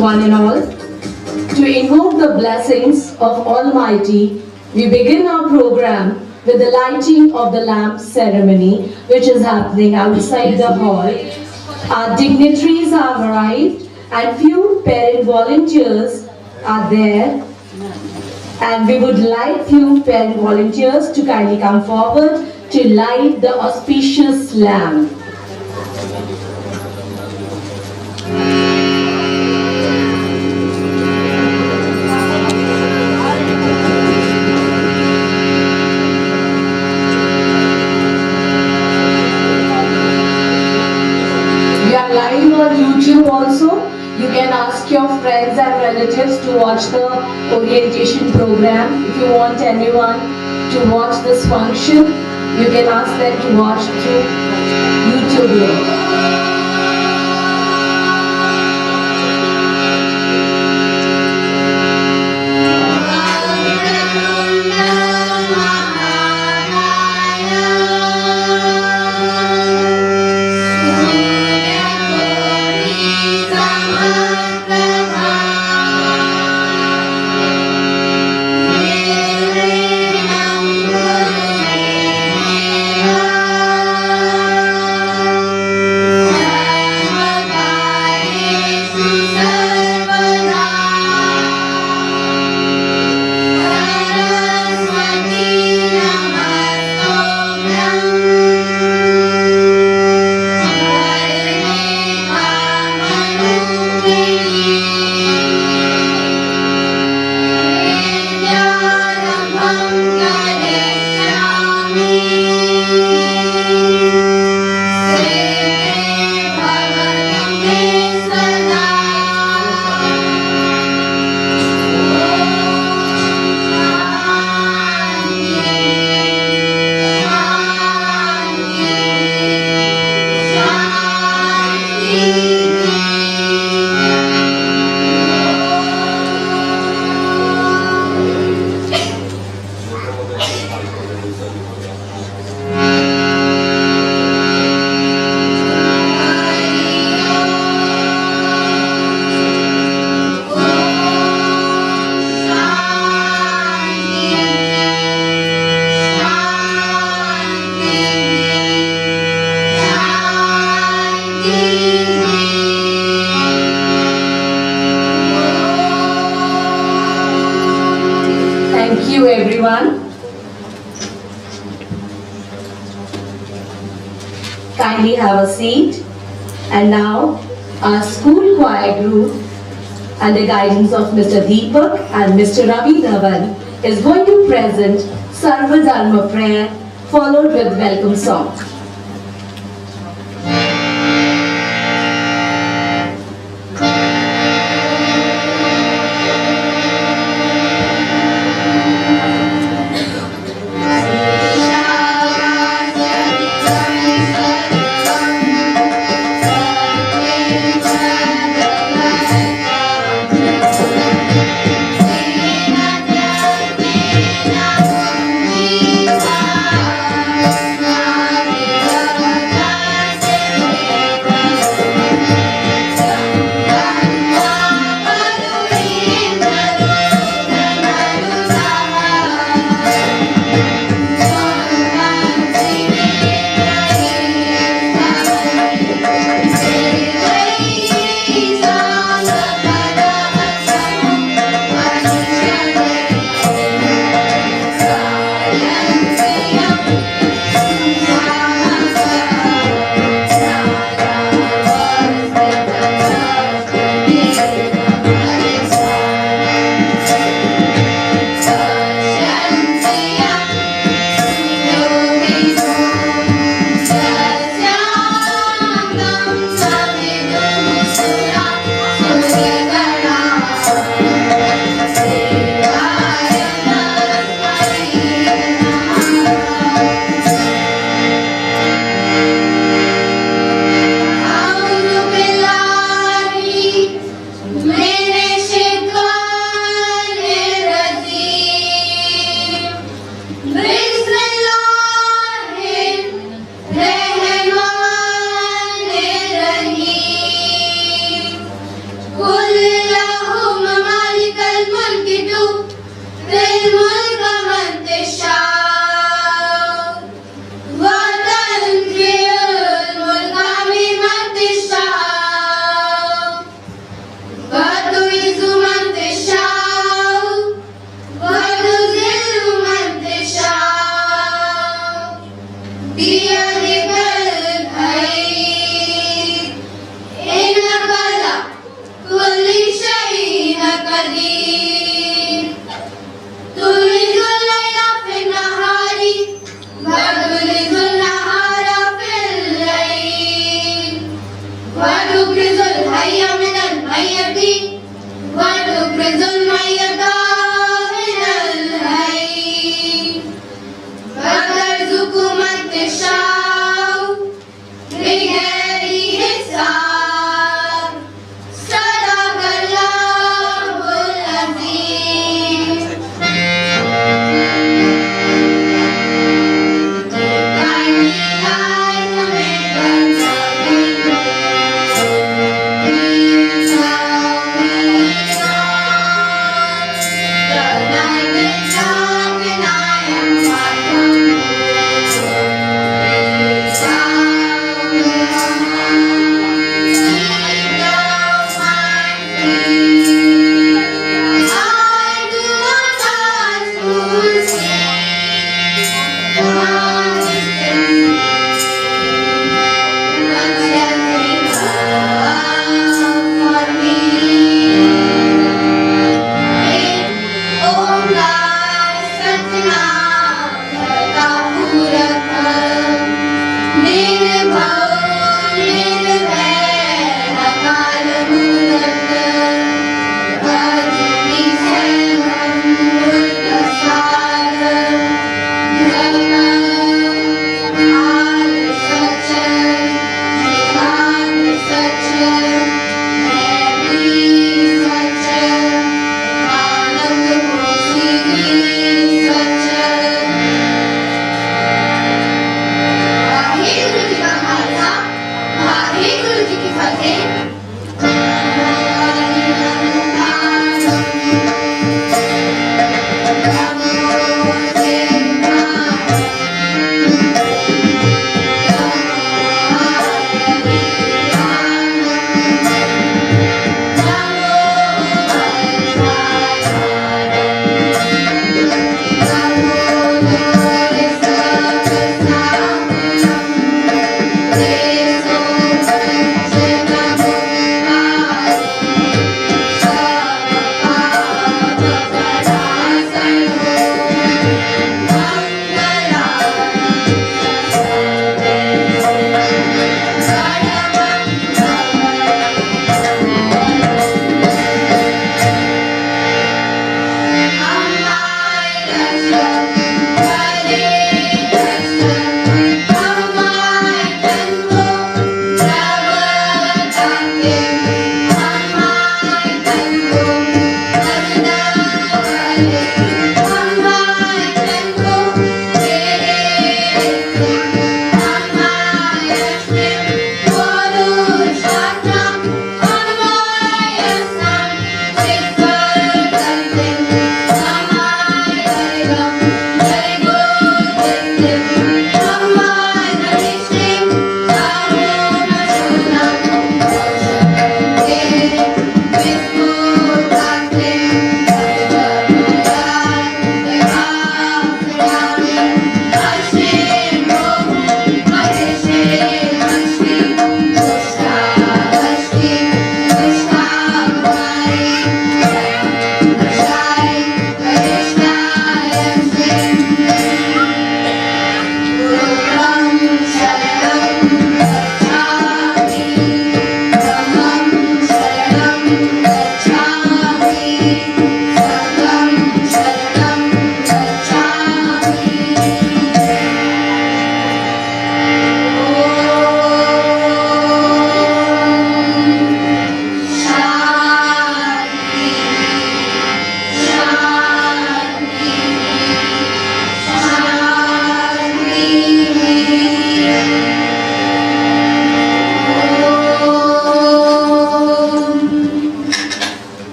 one and all. To invoke the blessings of Almighty, we begin our program with the lighting of the lamp ceremony, which is happening outside the hall. Our dignitaries have arrived and few parent volunteers are there. And we would like few parent volunteers to kindly come forward to light the auspicious lamp. We are live on YouTube also. You can ask your friends and relatives to watch the orientation program. If you want anyone to watch this function, you can ask them to watch through YouTube link. Everyone, kindly have a seat. And now our school choir group under guidance of Mr. Deepak and Mr. Ravi Dhawan is going to present Sarva Dharma prayer followed with welcome song.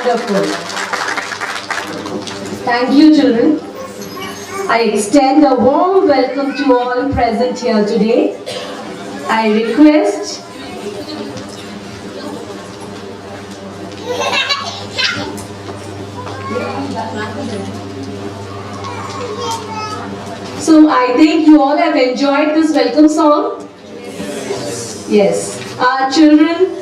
Wonderful. Thank you, children. I extend a warm welcome to all present here today. I request so I think you all have enjoyed this welcome song. Yes. Our children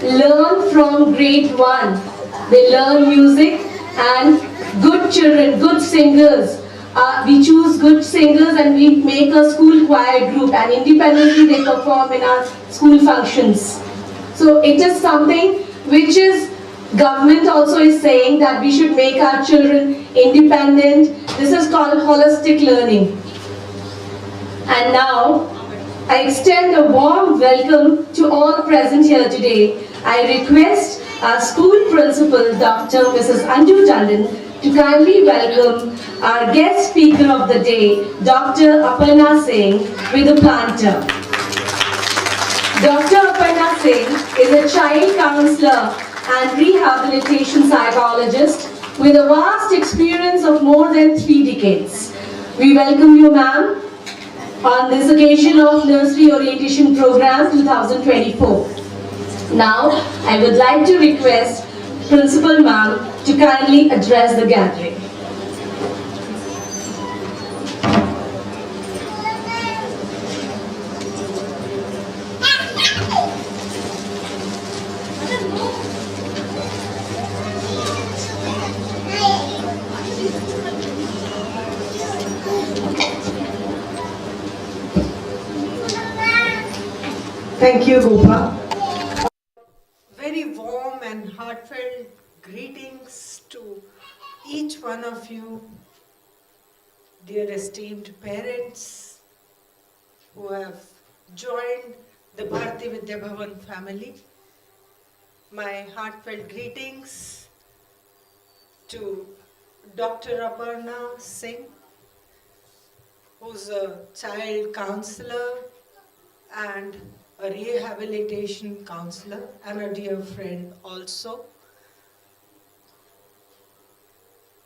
learn from grade 1. They learn music and good children, good singers. We choose good singers and we make a school choir group and independently they perform in our school functions. So it is something which is government also is saying that we should make our children independent. This is called holistic learning. And now I extend a warm welcome to all present here today. I request our school principal, Dr. Mrs. Anju Tandon, to kindly welcome our guest speaker of the day, Dr. Aparna Singh, with a planter. Dr. Aparna Singh is a child counselor and rehabilitation psychologist with a vast experience of more than 3 decades. We welcome you, ma'am, on this occasion of Nursery Orientation Program 2024. Now, I would like to request Principal Ma'am to kindly address the gathering. Thank you, Gopa. Very warm and heartfelt greetings to each one of you, dear esteemed parents who have joined the Bharatiya Vidya Bhavan family. My heartfelt greetings to Dr. Aparna Singh, who's a child counselor and a rehabilitation counselor and a dear friend also.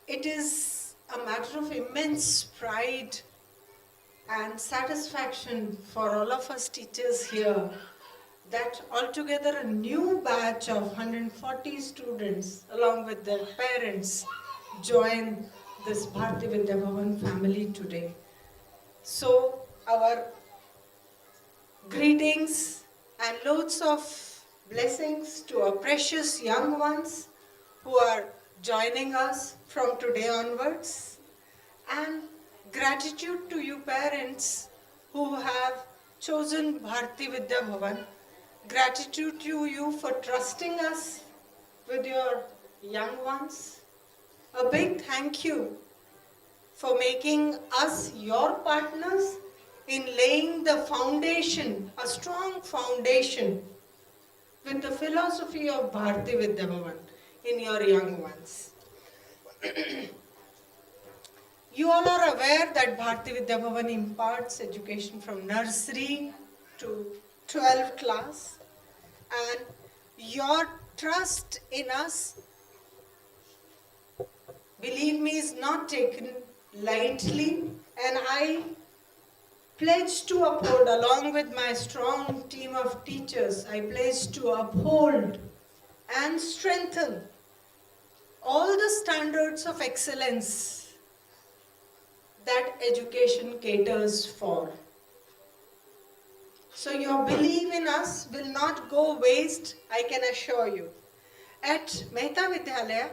It is a matter of immense pride and satisfaction for all of us teachers here that altogether a new batch of 140 students along with their parents join this Bharatiya Vidya Bhavan family today. So our greetings and loads of blessings to our precious young ones who are joining us from today onwards, and gratitude to you parents who have chosen Bharatiya Vidya Bhavan. Gratitude to you for trusting us with your young ones. A big thank you for making us your partners in laying the foundation, a strong foundation with the philosophy of Bharatiya Vidya Bhavan in your young ones. You all are aware that Bharatiya Vidya Bhavan imparts education from nursery to 12th class, and your trust in us, believe me, is not taken lightly, and I pledge to uphold, along with my strong team of teachers, I pledge to uphold and strengthen all the standards of excellence that education caters for. So your belief in us will not go waste, I can assure you. At MEHTA Vidyalaya,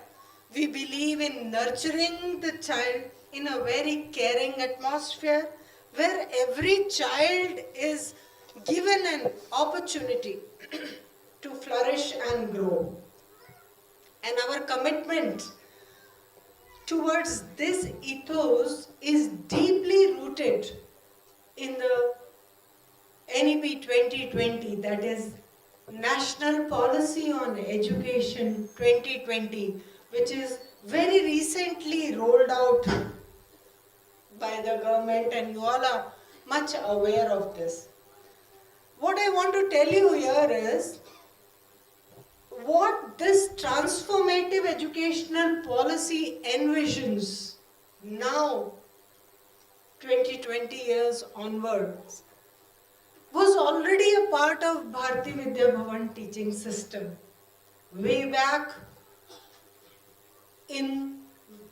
we believe in nurturing the child in a very caring atmosphere where every child is given an opportunity to flourish and grow. And our commitment towards this ethos is deeply rooted in the NEP 2020, that is National Policy on Education 2020, which is very recently rolled out by the government, and you all are much aware of this. What I want to tell you here is, what this transformative educational policy envisions now, 20 years onwards, was already a part of Bharati Vidya Bhavan teaching system. Way back in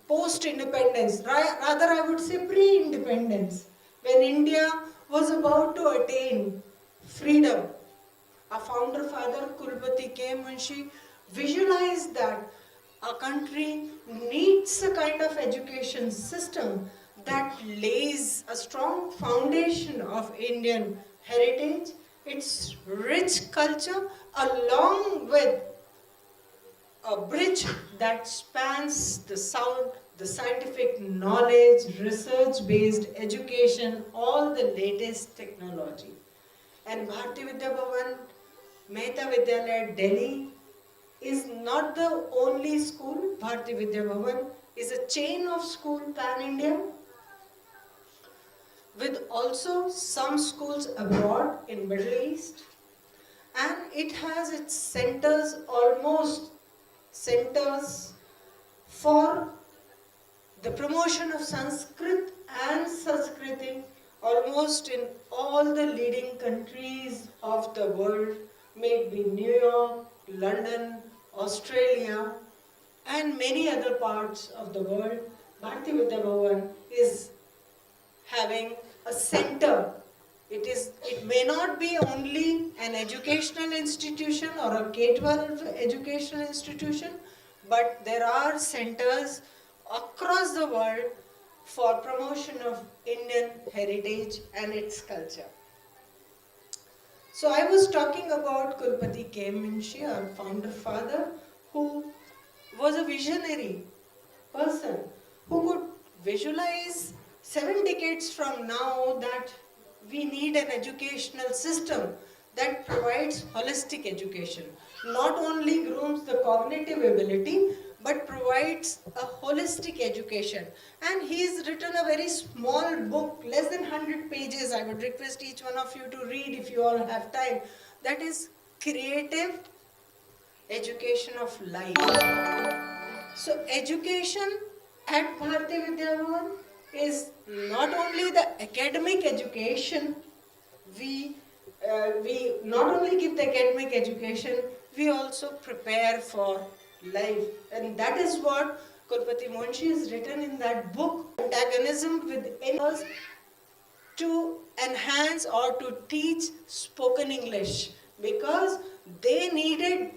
post-independence, rather I would say pre-independence, when India was about to attain freedom, our founder father Kulpati K. Munshi visualized that our country needs a kind of education system that lays a strong foundation of Indian heritage, its rich culture, along with a bridge that spans the sound, the scientific knowledge, research-based education, all the latest technology. And Bharati Vidya Bhavan, Mehta Vidyalaya, Delhi is not the only school. Bharati Vidya Bhavan is a chain of school pan-India with also some schools abroad in Middle East, and it has its centers, almost centers for the promotion of Sanskrit and Sanskriti almost in all the leading countries of the world, may it be New York, London, Australia, and many other parts of the world. Bharati Vidya Bhavan is having a center. It may not be only an educational institution or a K-12 educational institution, but there are centers across the world for promotion of Indian heritage and its culture. So I was talking about Kulpati K. Munshi, our founder father, who was a visionary person who could visualize 7 decades from now that we need an educational system that provides holistic education. Not only grooms the cognitive ability, but provides a holistic education. And he's written a very small book, less than 100 pages. I would request each one of you to read if you all have time. That is Creative Education of Life. So education at Bharati Vidya Bhavan is not only the academic education, we not only give the academic education, we also prepare for life. And that is what Kulpati Munshi has written in that book, Antagonism Within Us, to enhance or to teach spoken English, because they needed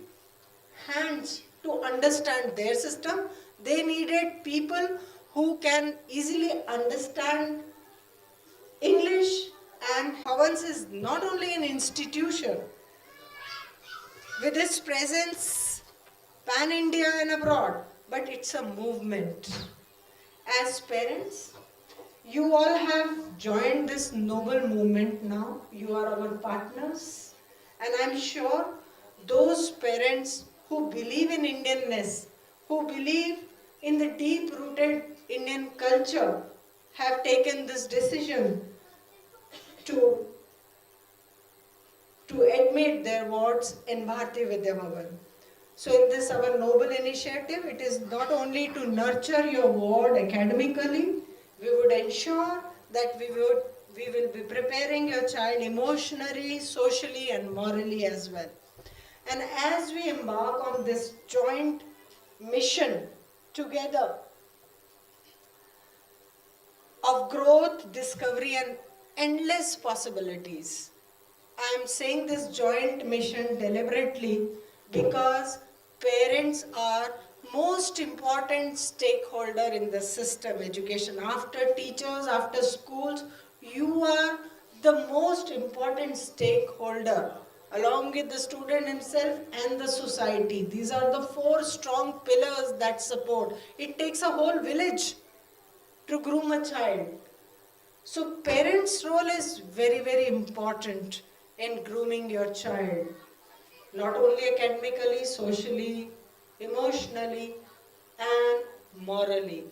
hands to understand their system. They needed people who can easily understand English. And Bhavans is not only an institution with its presence pan-India and abroad, but it's a movement. As parents, you all have joined this noble movement now. You are our partners, and I'm sure those parents who believe in Indianness, who believe in the deep-rooted Indian culture, have taken this decision to admit their wards in Bharati Vidya Bhavan. So in this our noble initiative, it is not only to nurture your ward academically, we would ensure that we will be preparing your child emotionally, socially and morally as well. And as we embark on this joint mission together of growth, discovery and endless possibilities, I am saying this joint mission deliberately because parents are most important stakeholder in the system education. After teachers, after schools, you are the most important stakeholder along with the student himself and the society. These are the 4 strong pillars that support. It takes a whole village to groom a child. So parents' role is very, very important in grooming your child. Not only academically, socially, emotionally and morally.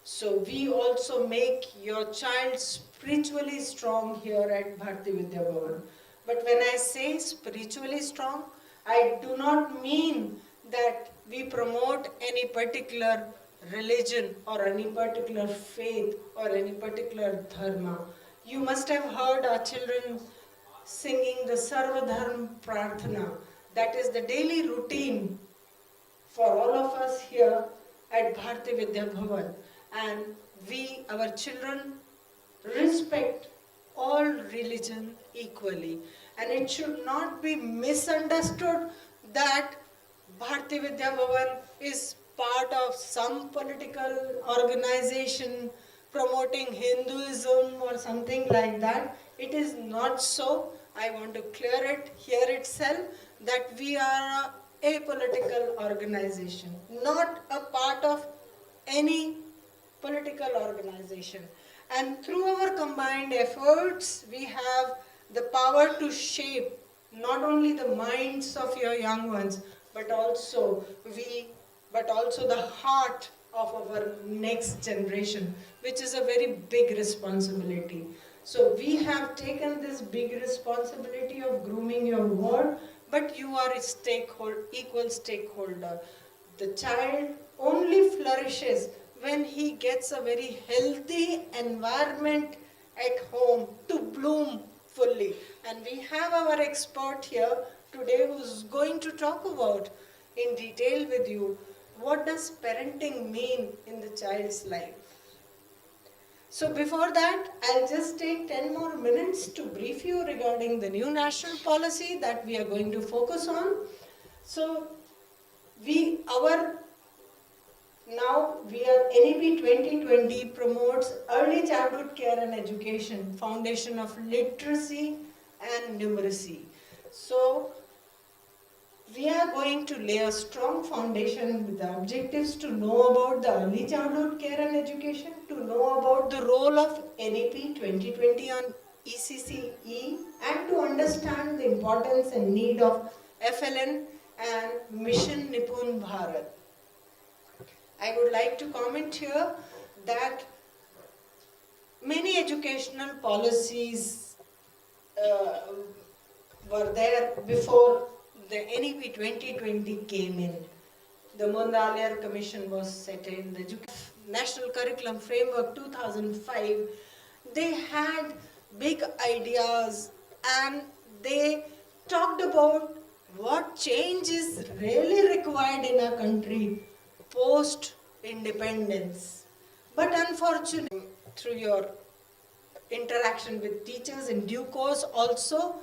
So we also make your child spiritually strong here at Bharati Vidya Bhavan. But when I say spiritually strong, I do not mean that we promote any particular religion or any particular faith or any particular dharma. You must have heard our children singing the Sarvadharma Prarthana. That is the daily routine for all of us here at Bharati Vidya Bhavan. And we, our children, respect all religion equally. And it should not be misunderstood that Bharati Vidya Bhavan is part of some political organization promoting Hinduism or something like that. It is not so. I want to clear it here itself that we are a political organization, not a part of any political organization. And through our combined efforts, we have the power to shape not only the minds of your young ones, but also the heart of our next generation, which is a very big responsibility. So we have taken this big responsibility of grooming your ward, but you are a equal stakeholder. The child only flourishes when he gets a very healthy environment at home to bloom fully. And we have our expert here today who's going to talk about in detail with you what does parenting mean in the child's life. So before that, I'll just take 10 more minutes to brief you regarding the new national policy that we are going to focus on. So NEP 2020 promotes early childhood care and education, foundation of literacy and numeracy. So we are going to lay a strong foundation with the objectives to know about the early childhood care and education, to know about the role of NEP 2020 on ECCE, and to understand the importance and need of FLN and Mission Nipun Bharat. I would like to comment here that many educational policies were there before the NEP 2020 came in. The Mundalia Commission was set in, the National Curriculum Framework 2005. They had big ideas and they talked about what change is really required in our country post-independence. But unfortunately, through your interaction with teachers in due course also,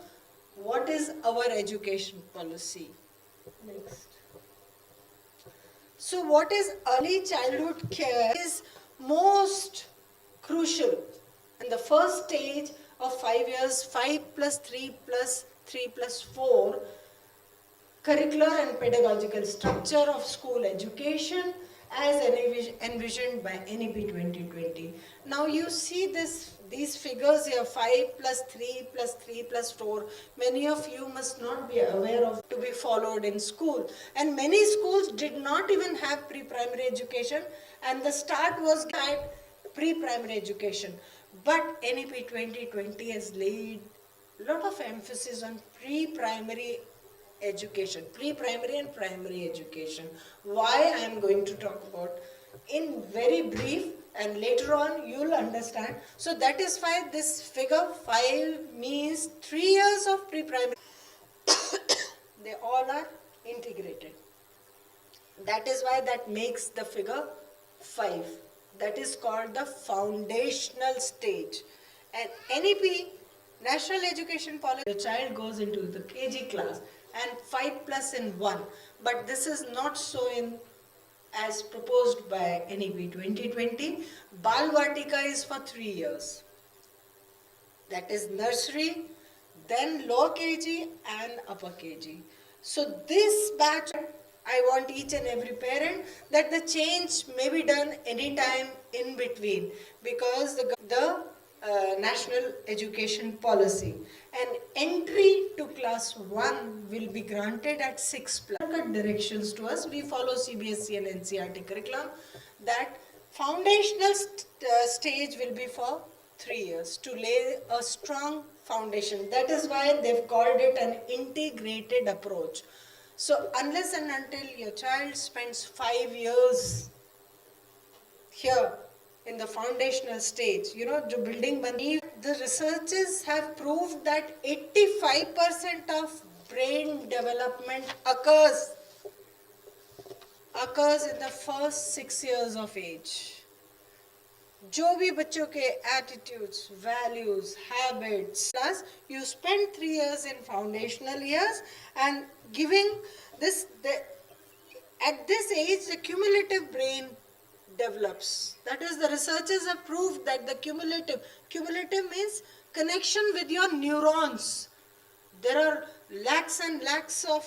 what is our education policy? Next. So what is early childhood care is most crucial. In the first stage of 5 years, 5 plus 3 plus 3 plus 4, curricular and pedagogical structure of school education as envisioned by NEP 2020. Now you see these figures here, 5 plus 3 plus 3 plus 4. Many of you must not be aware of to be followed in school. And many schools did not even have pre-primary education, and the start was at pre-primary education. But NEP 2020 has laid a lot of emphasis on pre-primary education, pre-primary and primary education. Why I am going to talk about in very brief, and later on you will understand. So that is why this figure 5 means 3 years of pre-primary. They all are integrated. That is why that makes the figure 5. That is called the foundational stage. And NEP, National Education Policy, the child goes into the KG class and 5 plus in 1. But this is not so in as proposed by NEP 2020. Bal Vatika is for 3 years. That is nursery, then lower KG and upper KG. So this batch, I want each and every parent that the change may be done anytime in between, because the National Education Policy and entry to class 1 will be granted at 6 plus. Directions to us, we follow CBSE and NCERT curriculum, that foundational stage will be for 3 years to lay a strong foundation. That is why they've called it an integrated approach. So unless and until your child spends 5 years here in the foundational stage, the building bani, the researchers have proved that 85% of brain development occurs in the first 6 years of age. जो भी बच्चों के attitudes, values, habits, plus you spend 3 years in foundational years and giving this, at this age the cumulative brain develops. That is, the researchers have proved that the cumulative means connection with your neurons. There are lakhs and lakhs of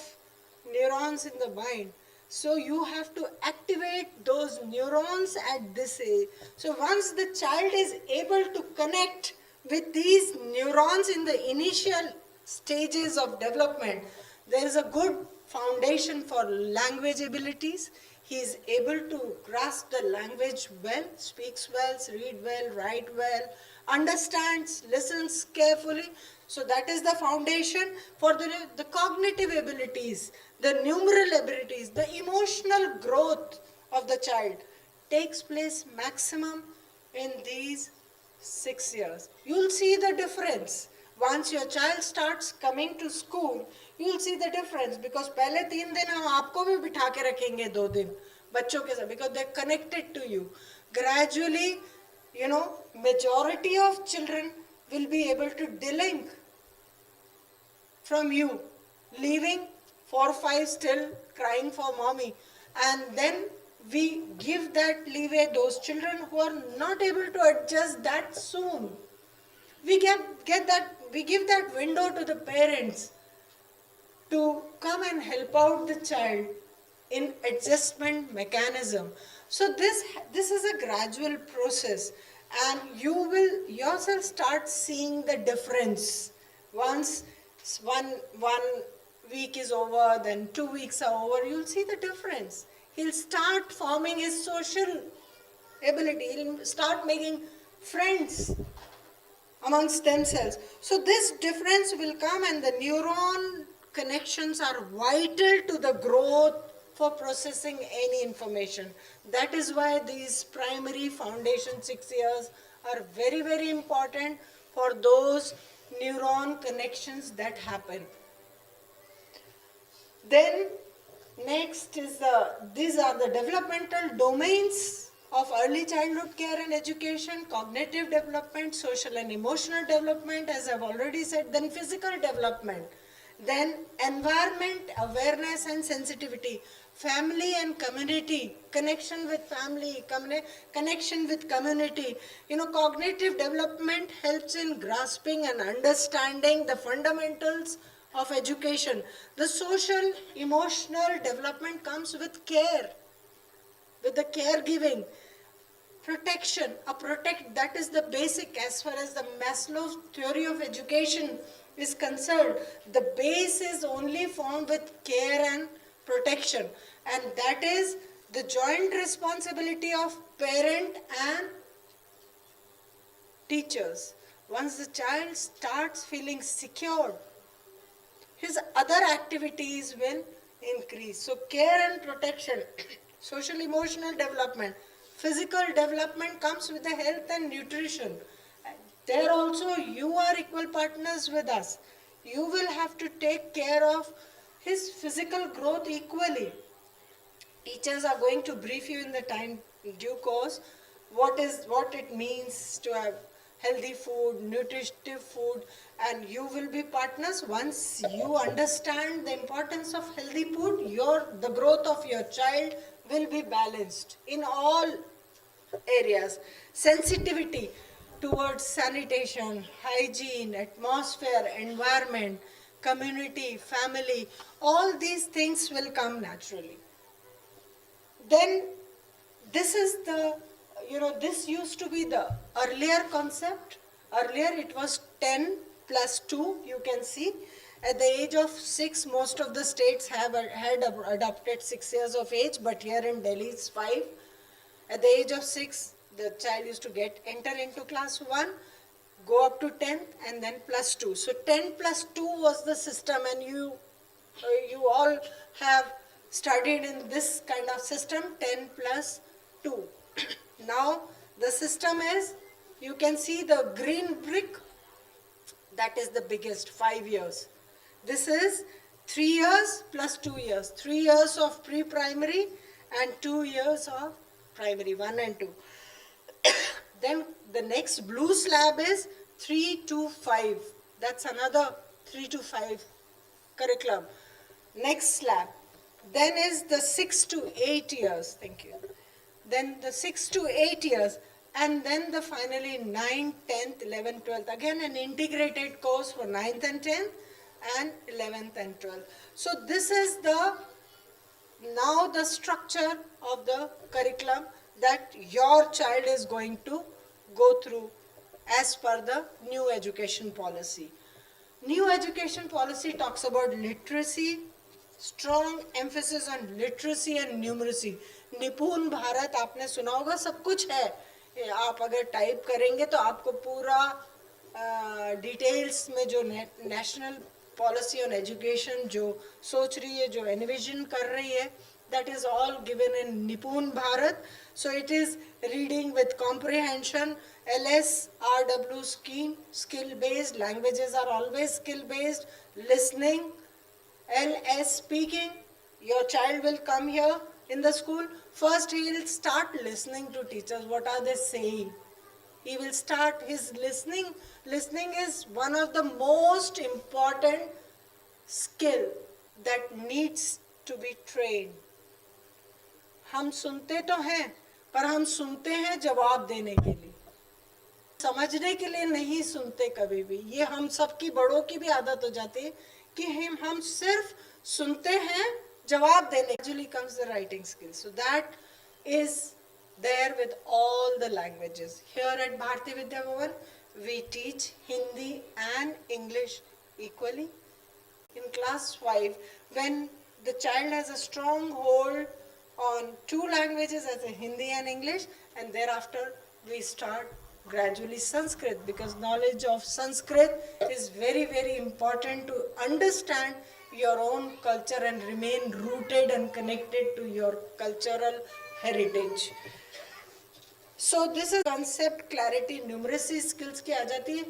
neurons in the mind. So you have to activate those neurons at this age. So once the child is able to connect with these neurons in the initial stages of development, there is a good foundation for language abilities. He is able to grasp the language well, speaks well, read well, write well, understands, listens carefully. So that is the foundation for the cognitive abilities, the numeral abilities, the emotional growth of the child takes place maximum in these 6 years. You will see the difference. Once your child starts coming to school, you will see the difference, because पहले 3 दिन हम आपको भी बिठा के रखेंगे 2 दिन बच्चों के साथ, because they're connected to you. Gradually, majority of children will be able to delink from you, leaving 4 or 5 still crying for mommy, and then we give that leeway. Those children who are not able to adjust that soon, we give that window to the parents to come and help out the child in adjustment mechanism. So this is a gradual process, and you will yourself start seeing the difference. Once one week is over, then 2 weeks are over, you'll see the difference. He'll start forming his social ability. He'll start making friends amongst themselves. So this difference will come, and the neuron connections are vital to the growth for processing any information. That is why these primary foundation 6 years are very, very important for those neuron connections that happen. Then next is these are the developmental domains of early childhood care and education: cognitive development, social and emotional development, as I've already said, then physical development, then environment awareness and sensitivity, family and community, connection with family, connection with community. Cognitive development helps in grasping and understanding the fundamentals of education. The social emotional development comes with care, with the caregiving. Protection, that is the basic as far as the Maslow's theory of education is concerned. The base is only formed with care and protection, and that is the joint responsibility of parent and teachers. Once the child starts feeling secure, his other activities will increase. So care and protection, social emotional development, physical development comes with the health and nutrition. There also you are equal partners with us. You will have to take care of his physical growth equally. Teachers are going to brief you in the time due course what it means to have healthy food, nutritive food, and you will be partners. Once you understand the importance of healthy food, the growth of your child will be balanced in all areas. Sensitivity towards sanitation, hygiene, atmosphere, environment, community, family, all these things will come naturally. Then this is this used to be the earlier concept. Earlier it was 10 plus 2, you can see. At the age of 6, most of the states had adopted 6 years of age, but here in Delhi it's 5. At the age of 6, the child used to enter into class 1, go up to 10th, and then plus 2. So 10 plus 2 was the system, and you You all have studied in this kind of system, 10 plus 2. Now the system is, you can see the green brick, that is the biggest, 5 years. This is 3 years plus 2 years. 3 years of pre-primary and 2 years of primary, 1 and 2. Then the next blue slab is 3 to 5. That's another 3 to 5 curriculum. Next slab. Then is the 6 to 8 years. Thank you. Then the 6 to 8 years. And then the finally 9th, 10th, 11th, 12th. Again an integrated course for 9th and 10th and 11th and 12th. So this is the now the structure of the curriculum that your child is going to go through as per the new education policy. New education policy talks about literacy, strong emphasis on literacy and numeracy. निपुण भारत आपने सुना होगा, सब कुछ है. आप अगर type करेंगे तो आपको पूरा डिटेल्स में जो नेशनल पॉलिसी ऑन एजुकेशन जो सोच रही है, जो एनविजन कर रही है, that is all given in Nipun Bharat. So it is reading with comprehension, LS, RW scheme, skill based, languages are always skill based, listening, LS speaking. Your child will come here in the school. First he will start listening to teachers. What are they saying? He will start his listening. Listening is one of the most important skill that needs to be trained. हम सुनते तो हैं, पर हम सुनते हैं जवाब देने के लिए, समझने के लिए नहीं सुनते कभी भी. ये हम सबकी बड़ों की भी आदत हो जाती है कि हम सिर्फ सुनते हैं जवाब देने. Gradually comes the writing skills. So that is there with all the languages. Here at Bharatiya Vidya Bhavan, we teach Hindi and English equally. In class 5, when the child has a strong hold on 2 languages as a Hindi and English, and thereafter we start gradually Sanskrit, because knowledge of Sanskrit is very, very important to understand your own culture and remain rooted and connected to your cultural heritage. So this is concept, clarity, numeracy skills की आ जाती है.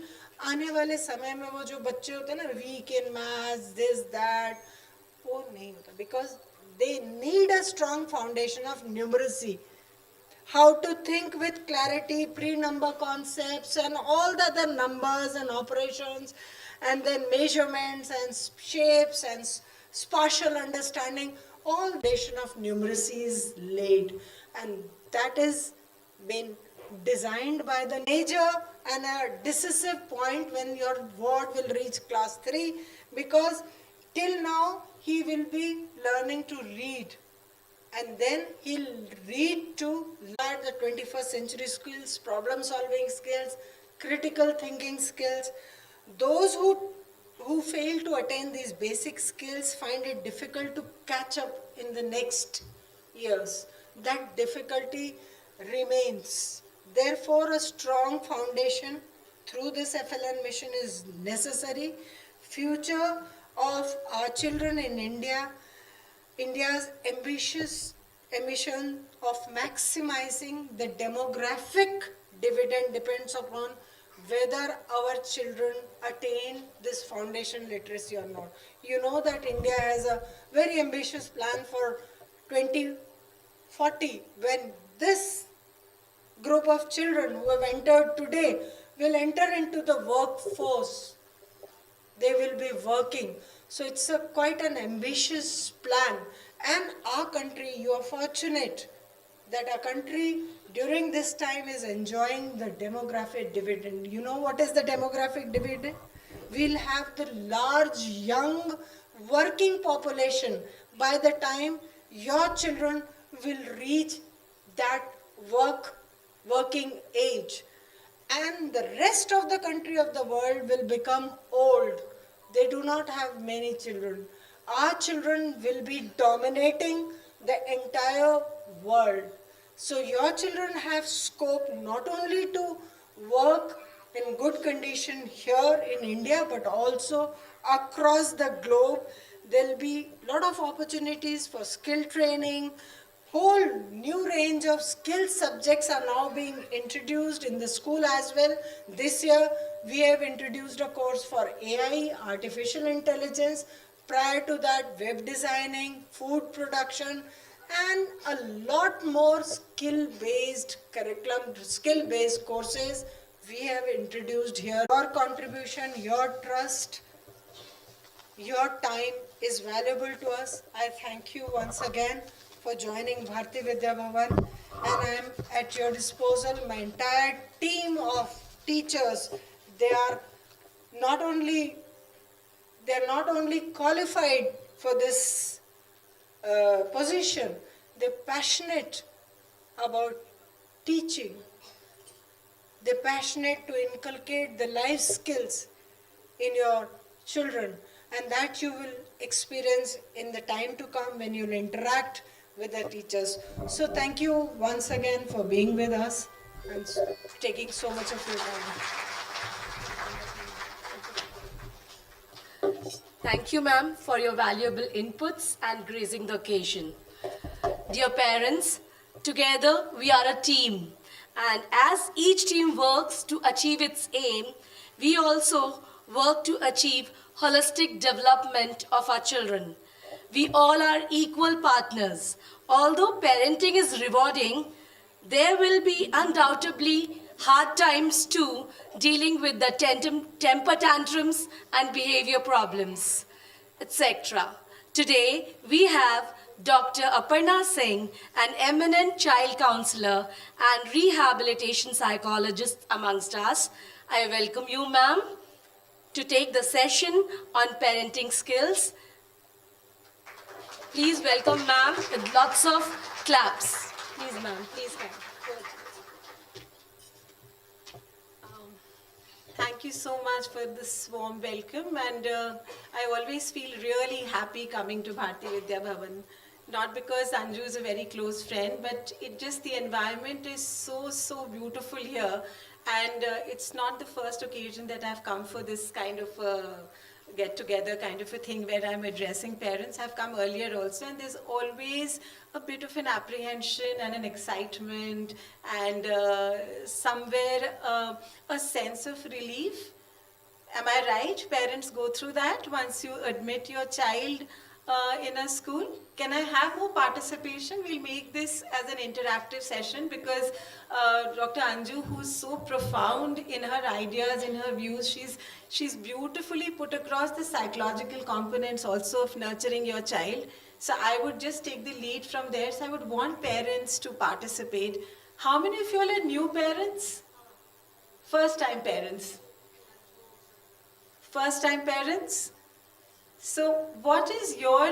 आने वाले समय में वो जो बच्चे होते हैं ना, weak in maths, this, that, वो नहीं होता, because they need a strong foundation of numeracy. How to think with clarity, pre-number concepts and all the other numbers and operations, and then measurements and shapes and spatial understanding, all foundation of numeracy is laid, and that is been designed by the major and a decisive point when your ward will reach class 3, because till now he will be learning to read, and then he'll read to learn the 21st century skills, problem solving skills, critical thinking skills. Those who fail to attain these basic skills find it difficult to catch up in the next years. That difficulty remains. Therefore, a strong foundation through this FLN mission is necessary. Future of our children in India, India's ambitious ambition of maximizing the demographic dividend depends upon whether our children attain this foundation literacy or not. You know that India has a very ambitious plan for 2040, when this group of children who have entered today will enter into the workforce. They will be working. So it's quite an ambitious plan. And our country, you are fortunate that our country during this time is enjoying the demographic dividend. You know what is the demographic dividend? We'll have the large young working population by the time your children will reach that working age. And the rest of the country of the world will become old. They do not have many children. Our children will be dominating the entire world. So your children have scope not only to work in good condition here in India, but also across the globe, There'll be a lot of opportunities for skill training. Whole new range of skill subjects are now being introduced in the school as well. This year, we have introduced a course for AI, artificial intelligence. Prior to that, web designing, food production, and a lot more skill-based curriculum, skill-based courses we have introduced here. Your contribution, your trust, your time is valuable to us. I thank you once again for joining Bharati Vidya Bhavan, and I am at your disposal. My entire team of teachers, they are not only qualified for this position, they're passionate about teaching. They're passionate to inculcate the life skills in your children, and that you will experience in the time to come when you'll interact with the teachers. So thank you once again for being with us and taking so much of your time. Thank you, ma'am, for your valuable inputs and gracing the occasion. Dear parents, together we are a team, and as each team works to achieve its aim, we also work to achieve holistic development of our children. We all are equal partners. Although parenting is rewarding, there will be undoubtedly hard times too, dealing with the temper tantrums and behavior problems, etc. Today, we have Dr. Aparna Singh, an eminent child counselor and rehabilitation psychologist amongst us. I welcome you, ma'am, to take the session on parenting skills. Please welcome ma'am with lots of claps. Please, ma'am, please come. Thank you so much for this warm welcome, and I always feel really happy coming to Bharati Vidya Bhavan. Not because Anju is a very close friend, but the environment is so beautiful here, and it's not the first occasion that I've come for this kind of get-together kind of a thing where I'm addressing parents. I've come earlier also, and there's always a bit of an apprehension and an excitement and somewhere a sense of relief. Am I right? Parents go through that once you admit your child in a school. Can I have more participation? We'll make this as an interactive session because Dr. Anju, who's so profound in her ideas, in her views, she's beautifully put across the psychological components also of nurturing your child. So I would just take the lead from there. So I would want parents to participate. How many of you all are new parents? First time parents? First time parents? So what is your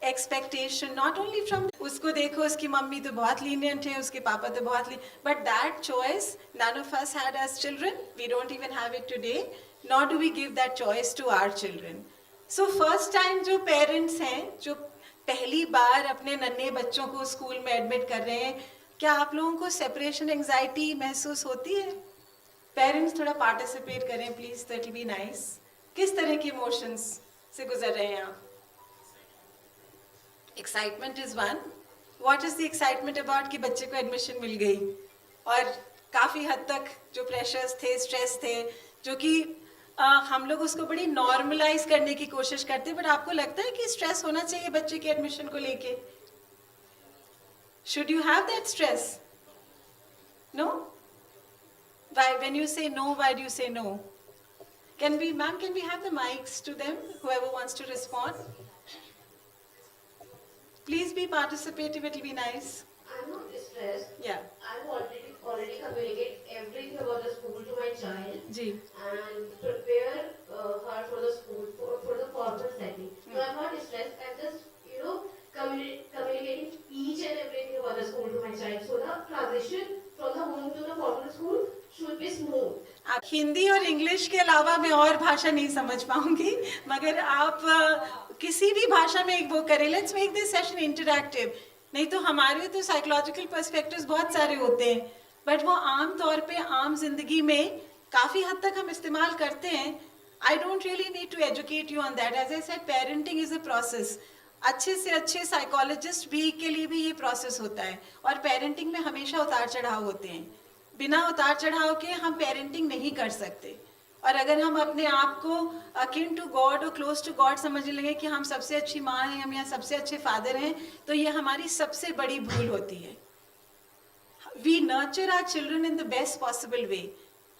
expectation, not only from usko dekho, uski mummy to bahut lenient hai, uske papa to bahut lenient, but that choice none of us had as children. We don't even have it today, nor do we give that choice to our children. So first time जो parents हैं, जो पहली बार अपने नन्हे बच्चों को school में admit कर रहे हैं, क्या आप लोगों को सेपरेशन एंजाइटी महसूस होती है? पेरेंट्स थोड़ा पार्टिसिपेट करें please, that will be nice. किस तरह की इमोशंस से गुजर रहे हैं आप? Excitement is one. What is the excitement about कि बच्चे को एडमिशन मिल गई, और काफ़ी हद तक जो प्रेशर्स थे, स्ट्रेस थे, जो कि हम लोग उसको बड़ी नॉर्मलाइज करने की कोशिश करते हैं, बट आपको लगता है कि स्ट्रेस होना चाहिए बच्चे के एडमिशन को लेके? Should you have that stress? No? Why, when you say no, why do you say no? Can we have the mics to them, whoever wants to respond? Please be participative, it will be nice. I'm not stressed. Yeah. I've already communicate everything about the school to my child. Ji. And prepare her for the school, for the formal setting. So I'm not stressed. I'm just, communicating each and everything about the school to my child. So the transition from the home to the formal school should be smooth. आप हिंदी और English के अलावा मैं और भाषा नहीं समझ पाऊंगी, मगर आप किसी भी भाषा में एक वो करें. Let's make this session interactive. नहीं तो हमारे तो साइकोलॉजिकल पर्सपेक्टिव्स बहुत सारे होते हैं, बट वो आम तौर पे आम जिंदगी में काफ़ी हद तक हम इस्तेमाल करते हैं. I don't really need to educate you on that. As I said, parenting is a process. अच्छे से अच्छे साइकोलॉजिस्ट भी के लिए भी ये प्रोसेस होता है, और पेरेंटिंग में हमेशा उतार चढ़ाव होते हैं. बिना उतार चढ़ाव के हम पेरेंटिंग नहीं कर सकते. और अगर हम अपने आप को अकिन टू गॉड और क्लोज टू गॉड समझ लेंगे कि हम सबसे अच्छी माँ हैं, हम यहाँ सबसे अच्छे फादर हैं, तो ये हमारी सबसे बड़ी भूल होती है. We nurture our children in the best possible way.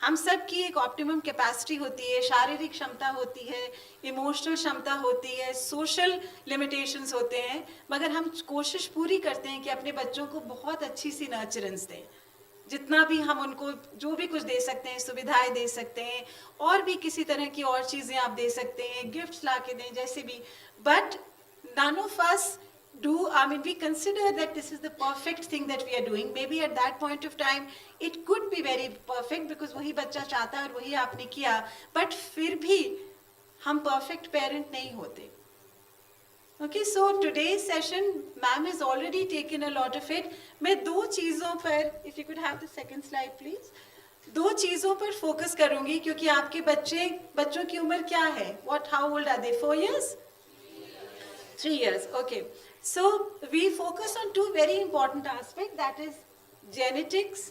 हम सब की एक ऑप्टिमम कैपेसिटी होती है, शारीरिक क्षमता होती है, इमोशनल क्षमता होती है, सोशल लिमिटेशंस होते हैं, मगर हम कोशिश पूरी करते हैं कि अपने बच्चों को बहुत अच्छी सी नर्चरेंस दें. जितना भी हम उनको जो भी कुछ दे सकते हैं, सुविधाएं दे सकते हैं, और भी किसी तरह की और चीज़ें आप दे सकते हैं, गिफ्ट्स ला के दें, जैसे भी. But none of us do, I mean, we consider that this is the perfect thing that we are doing. Maybe at that point of time, it could be very perfect because वही बच्चा चाहता है और वही आपने किया, but फिर भी हम perfect parent नहीं होते. Okay, so today's session, ma'am has already taken a lot of it. मैं दो चीज़ों पर, if you could have the second slide please, दो चीज़ों पर फोकस करूँगी, क्योंकि आपके बच्चों की उम्र क्या है? What, how old are they? 4 years? 3 years, okay. So we focus on two very important aspects, that is genetics,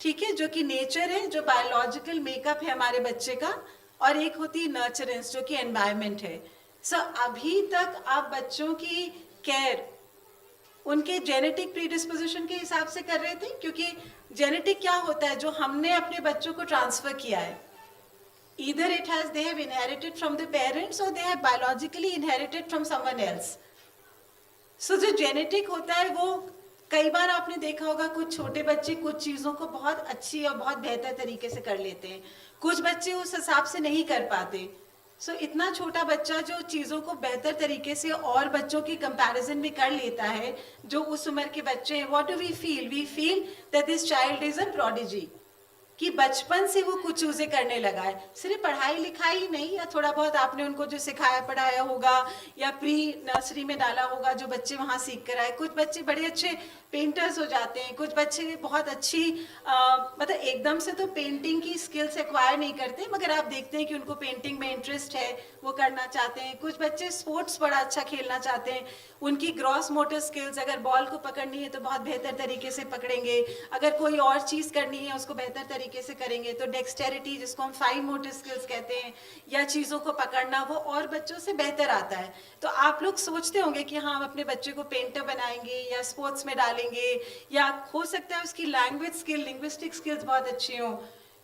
ठीक है, जो कि नेचर है, जो बायोलॉजिकल मेकअप है हमारे बच्चे का, और एक होती है नर्चरेंस, जो कि एनवायरनमेंट है. सो अभी तक आप बच्चों की केयर उनके जेनेटिक प्रीडिस्पोजिशन के हिसाब से कर रहे थे, क्योंकि जेनेटिक क्या होता है, जो हमने अपने बच्चों को ट्रांसफर किया है. Either they have inherited from the parents or they have biologically inherited from someone else. So जो जेनेटिक होता है वो कई बार आपने देखा होगा, कुछ छोटे बच्चे कुछ चीज़ों को बहुत अच्छी और बहुत बेहतर तरीके से कर लेते हैं, कुछ बच्चे उस हिसाब से नहीं कर पाते. So इतना छोटा बच्चा जो चीज़ों को बेहतर तरीके से और बच्चों की कंपैरिजन भी कर लेता है, जो उस उम्र के बच्चे हैं, what do we feel? We feel that this child is a prodigy. कि बचपन से वो कुछ चीज़ें करने लगा है, सिर्फ पढ़ाई लिखाई ही नहीं, या थोड़ा बहुत आपने उनको जो सिखाया पढ़ाया होगा या प्री नर्सरी में डाला होगा, जो बच्चे वहाँ सीख कर आए. कुछ बच्चे बड़े अच्छे पेंटर्स हो जाते हैं, कुछ बच्चे बहुत अच्छी मतलब एकदम से तो पेंटिंग की स्किल्स एक्वायर नहीं करते, मगर आप देखते हैं कि उनको पेंटिंग में इंटरेस्ट है, वो करना चाहते हैं. कुछ बच्चे स्पोर्ट्स बड़ा अच्छा खेलना चाहते हैं, उनकी ग्रॉस मोटर स्किल्स, अगर बॉल को पकड़नी है तो बहुत बेहतर तरीके से पकड़ेंगे, अगर कोई और चीज़ करनी है उसको बेहतर तरीके से करेंगे. तो डेक्सटेरिटी, जिसको हम फाइन मोटर स्किल्स कहते हैं, या चीज़ों को पकड़ना, वो और बच्चों से बेहतर आता है. तो आप लोग सोचते होंगे कि हाँ, हम अपने बच्चे को पेंटर बनाएंगे या स्पोर्ट्स में डालेंगे, या हो सकता है उसकी लैंग्वेज स्किल, लिंग्विस्टिक स्किल्स बहुत अच्छी हों.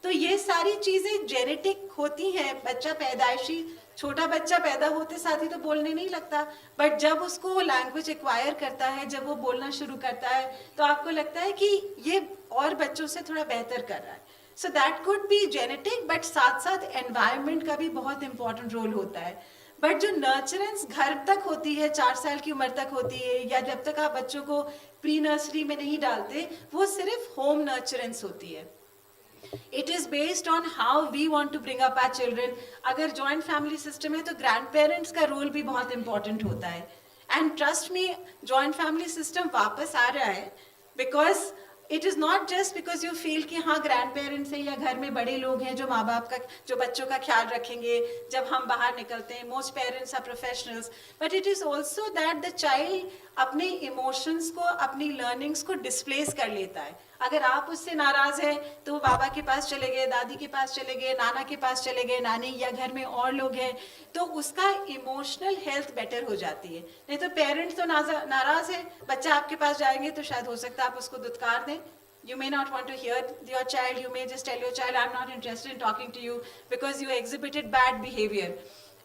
तो ये सारी चीज़ें जेनेटिक होती हैं. बच्चा पैदाइशी छोटा बच्चा पैदा होते साथ ही तो बोलने नहीं लगता, बट जब उसको वो लैंग्वेज एक्वायर करता है, जब वो बोलना शुरू करता है, तो आपको लगता है कि ये और बच्चों से थोड़ा बेहतर कर रहा है. So that could be genetic, but साथ साथ एनवायरनमेंट का भी बहुत इंपॉर्टेंट रोल होता है. बट जो नर्चरेंस घर तक होती है, 4 साल की उम्र तक होती है, या जब तक आप बच्चों को प्री नर्सरी में नहीं डालते, वो सिर्फ होम नर्चरेंस होती है. It is based on how we want to bring up our children. अगर joint family system है तो grandparents का role भी बहुत important होता है. And trust me, joint family system वापस आ रहा है, because it is not just because you feel कि हाँ grandparents हैं या घर में बड़े लोग हैं जो माँ बाप का, जो बच्चों का ख्याल रखेंगे जब हम बाहर निकलते हैं. Most parents are professionals, but it is also that the child अपने emotions को, अपनी learnings को displace कर लेता है. अगर आप उससे नाराज हैं तो वो बाबा के पास चले गए, दादी के पास चले गए, नाना के पास चले गए, नानी, या घर में और लोग हैं, तो उसका इमोशनल हेल्थ बेटर हो जाती है. नहीं तो पेरेंट्स तो नाराज है, बच्चा आपके पास जाएंगे तो शायद हो सकता है आप उसको दुत्कार दें. You may not want to hear your child. You may just tell your child, I'm not interested in talking to you because you exhibited bad behavior.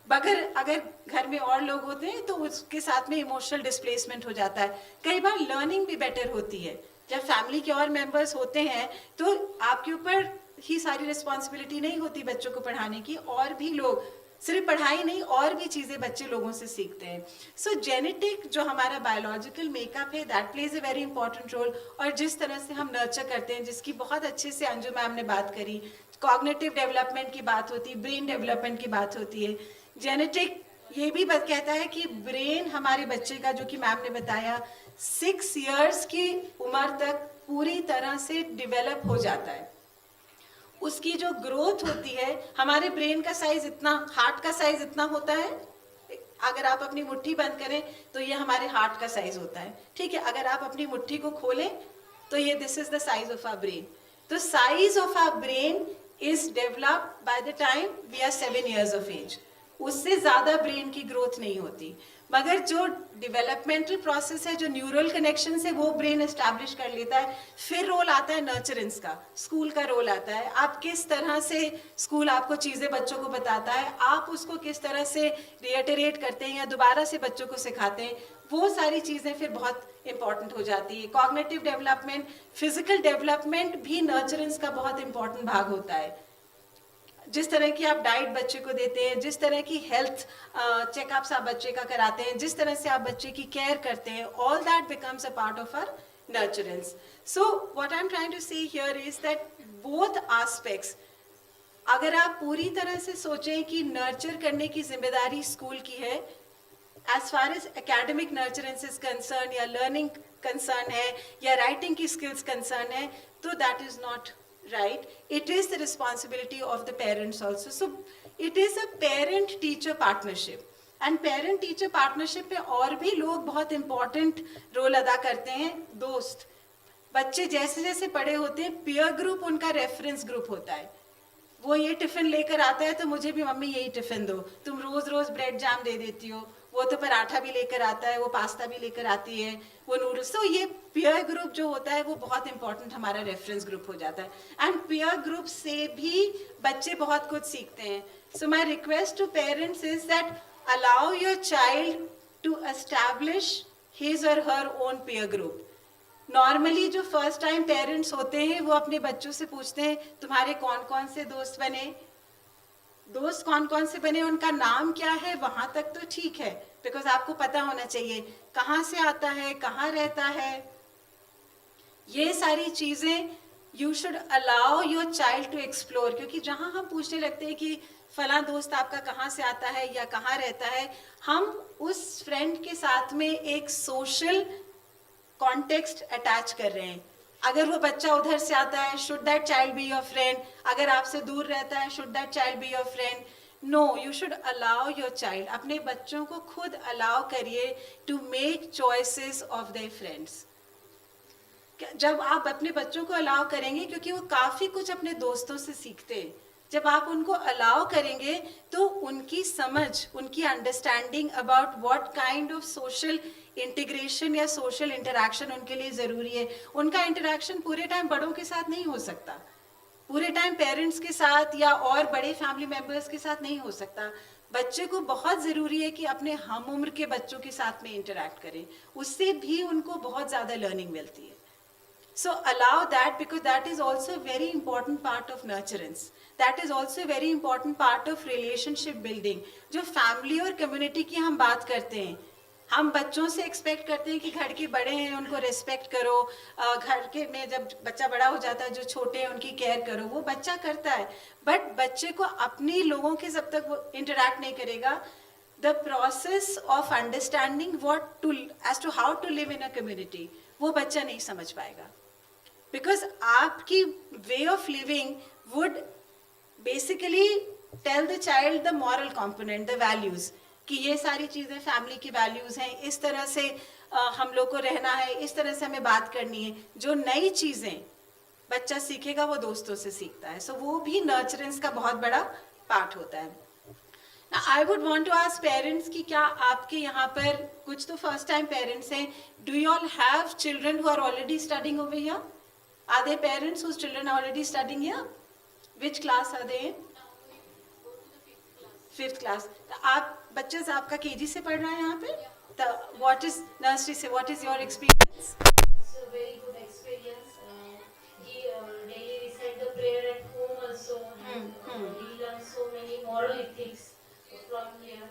अगर घर में और लोग होते हैं तो उसके साथ में इमोशनल डिस्प्लेसमेंट हो जाता है. कई बार लर्निंग भी बेटर होती है. जब फैमिली के और मेंबर्स होते हैं तो आपके ऊपर ही सारी रिस्पॉन्सिबिलिटी नहीं होती बच्चों को पढ़ाने की, और भी लोग, सिर्फ पढ़ाई नहीं, और भी चीज़ें बच्चे लोगों से सीखते हैं. सो जेनेटिक जो हमारा बायोलॉजिकल मेकअप है, that plays a very important role. और जिस तरह से हम नर्चर करते हैं, जिसकी बहुत अच्छे से अंजू मैम ने बात करी, कॉग्निटिव डेवलपमेंट की बात होती है, ब्रेन डेवलपमेंट की बात होती है. जेनेटिक ये भी कहता है कि ब्रेन हमारे बच्चे का, जो कि मैम ने बताया, 6 years की उम्र तक पूरी तरह से डेवलप हो जाता है. उसकी जो ग्रोथ होती है, हमारे ब्रेन का साइज इतना, हार्ट का साइज इतना होता है, अगर आप अपनी मुट्ठी बंद करें तो ये हमारे हार्ट का साइज होता है, ठीक है। अगर आप अपनी मुट्ठी को खोलें तो ये this is the size of our brain. तो size of our brain is developed by the time we are 7 years of age। उससे ज्यादा ब्रेन की ग्रोथ नहीं होती, मगर जो डेवलपमेंटल प्रोसेस है, जो न्यूरल कनेक्शन है, वो ब्रेन एस्टैब्लिश कर लेता है। फिर रोल आता है नर्चरेंस का, स्कूल का रोल आता है। आप किस तरह से स्कूल आपको चीजें बच्चों को बताता है, आप उसको किस तरह से रिएटरेट करते हैं या दोबारा से बच्चों को सिखाते हैं, वो सारी चीजें फिर बहुत इंपॉर्टेंट हो जाती है। कॉग्निटिव डेवलपमेंट, फिजिकल डेवलपमेंट भी नर्चरेंस का बहुत इंपॉर्टेंट भाग होता है। जिस तरह की आप डाइट बच्चे को देते हैं, जिस तरह की हेल्थ चेकअप्स आप बच्चे का कराते हैं, जिस तरह से आप बच्चे की केयर करते हैं, all that becomes a part of our nurturance. So what I am trying to say here is that both aspects, अगर आप पूरी तरह से सोचें कि नर्चर करने की जिम्मेदारी स्कूल की है, as far as academic nurturance is concern या लर्निंग कंसर्न है या राइटिंग की स्किल्स कंसर्न है, तो that is not right. It is the responsibility of the parents also. So it is a parent teacher partnership, and parent teacher partnership में और भी लोग बहुत important role अदा करते हैं। दोस्त, बच्चे जैसे जैसे बड़े होते हैं, peer group उनका reference group होता है। वो ये टिफिन लेकर आता है तो मुझे भी मम्मी यही टिफिन दो, तुम रोज रोज ब्रेड जाम दे देती हो, वो तो पराठा भी लेकर आता है, वो पास्ता भी लेकर आती है, वो नूडल्स। तो ये पीयर ग्रुप जो होता है वो बहुत इंपॉर्टेंट हमारा रेफरेंस ग्रुप हो जाता है। एंड पीयर ग्रुप से भी बच्चे बहुत कुछ सीखते हैं। So my request to parents is that allow your child to establish his or her own peer group. Normally जो फर्स्ट टाइम पेरेंट्स होते हैं वो अपने बच्चों से पूछते हैं तुम्हारे कौन कौन से दोस्त बने, दोस्त कौन कौन से बने, उनका नाम क्या है, वहां तक तो ठीक है, बिकॉज आपको पता होना चाहिए कहाँ से आता है, कहाँ रहता है, ये सारी चीजें you should allow your child to explore. क्योंकि जहां हम पूछने लगते हैं कि फला दोस्त आपका कहाँ से आता है या कहाँ रहता है, हम उस फ्रेंड के साथ में एक सोशल कॉन्टेक्स्ट अटैच कर रहे हैं। अगर वो बच्चा उधर से आता है, should that child be your friend? अगर आपसे दूर रहता है, should that child be your friend? No, you should allow your child, अपने बच्चों को खुद अलाउ करिए to make choices of their friends. जब आप अपने बच्चों को अलाउ करेंगे, क्योंकि वो काफी कुछ अपने दोस्तों से सीखते हैं, जब आप उनको अलाउ करेंगे तो उनकी समझ, उनकी understanding about what kind of social integration या सोशल इंटरैक्शन उनके लिए जरूरी है। उनका इंटरैक्शन पूरे टाइम बड़ों के साथ नहीं हो सकता, पूरे टाइम पेरेंट्स के साथ या और बड़े फैमिली मेंबर्स के साथ नहीं हो सकता। बच्चे को बहुत जरूरी है कि अपने हम उम्र के बच्चों के साथ में इंटरैक्ट करें, उससे भी उनको बहुत ज्यादा लर्निंग मिलती है। So allow that, because that is also a very important part of nurturance. That is also a very important part of relationship building. जो फैमिली और कम्युनिटी की हम बात करते हैं, हम बच्चों से एक्सपेक्ट करते हैं कि घर के बड़े हैं उनको रिस्पेक्ट करो, घर के में जब बच्चा बड़ा हो जाता है जो छोटे हैं उनकी केयर करो, वो बच्चा करता है। बट बच्चे को अपनी लोगों के जब तक वो इंटरैक्ट नहीं करेगा, the process of understanding what to as to how to live in a community, वो बच्चा नहीं समझ पाएगा। बिकॉज आपकी way of living would basically tell the child the moral component, the values, कि ये सारी चीजें फैमिली की वैल्यूज हैं, इस तरह से हम लोग को रहना है, इस तरह से हमें बात करनी है। जो नई चीजें बच्चा सीखेगा वो दोस्तों से सीखता है, सो वो भी नर्चरेंस का बहुत बड़ा पार्ट होता है। I would want to ask parents कि क्या आपके यहाँ पर कुछ तो फर्स्ट टाइम पेरेंट्स हैं, do you all have children who are already studying over here? Are there parents whose children are already studying here? Which class are they in? 5th class. आप बच्चे आपका केजी से पढ़ रहा है यहाँ पे? तो what is nursery से? What is your experience? It's a very good experience. He daily recite the prayer at home also, and he learns so many moral ethics from here.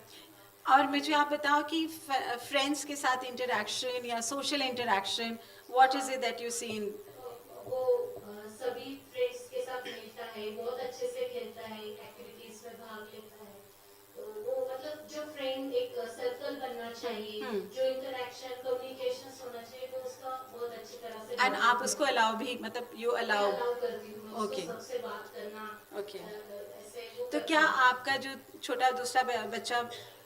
और मुझे आप बताओ कि फ्रेंड्स के साथ इंटरैक्शन या social interaction, what is it that you see in? वो सभी फ्रेंड्स के साथ मिलता है, बहुत अच्छे से खेलता है, एक्टिविटीज में भाग लेता है। तो वो मतलब जो फ्रेंड एक सर्कल बनना चाहिए, जो इंटरैक्शन कम्युनिकेशन होना चाहिए, वो उसका बहुत अच्छी तरह से। एंड आप उसको अलाउ भी, मतलब यू अलाउ करती हूँ Okay. सबसे बात करना Okay. ऐसे वो तो क्या आपका जो छोटा दूसरा बच्चा,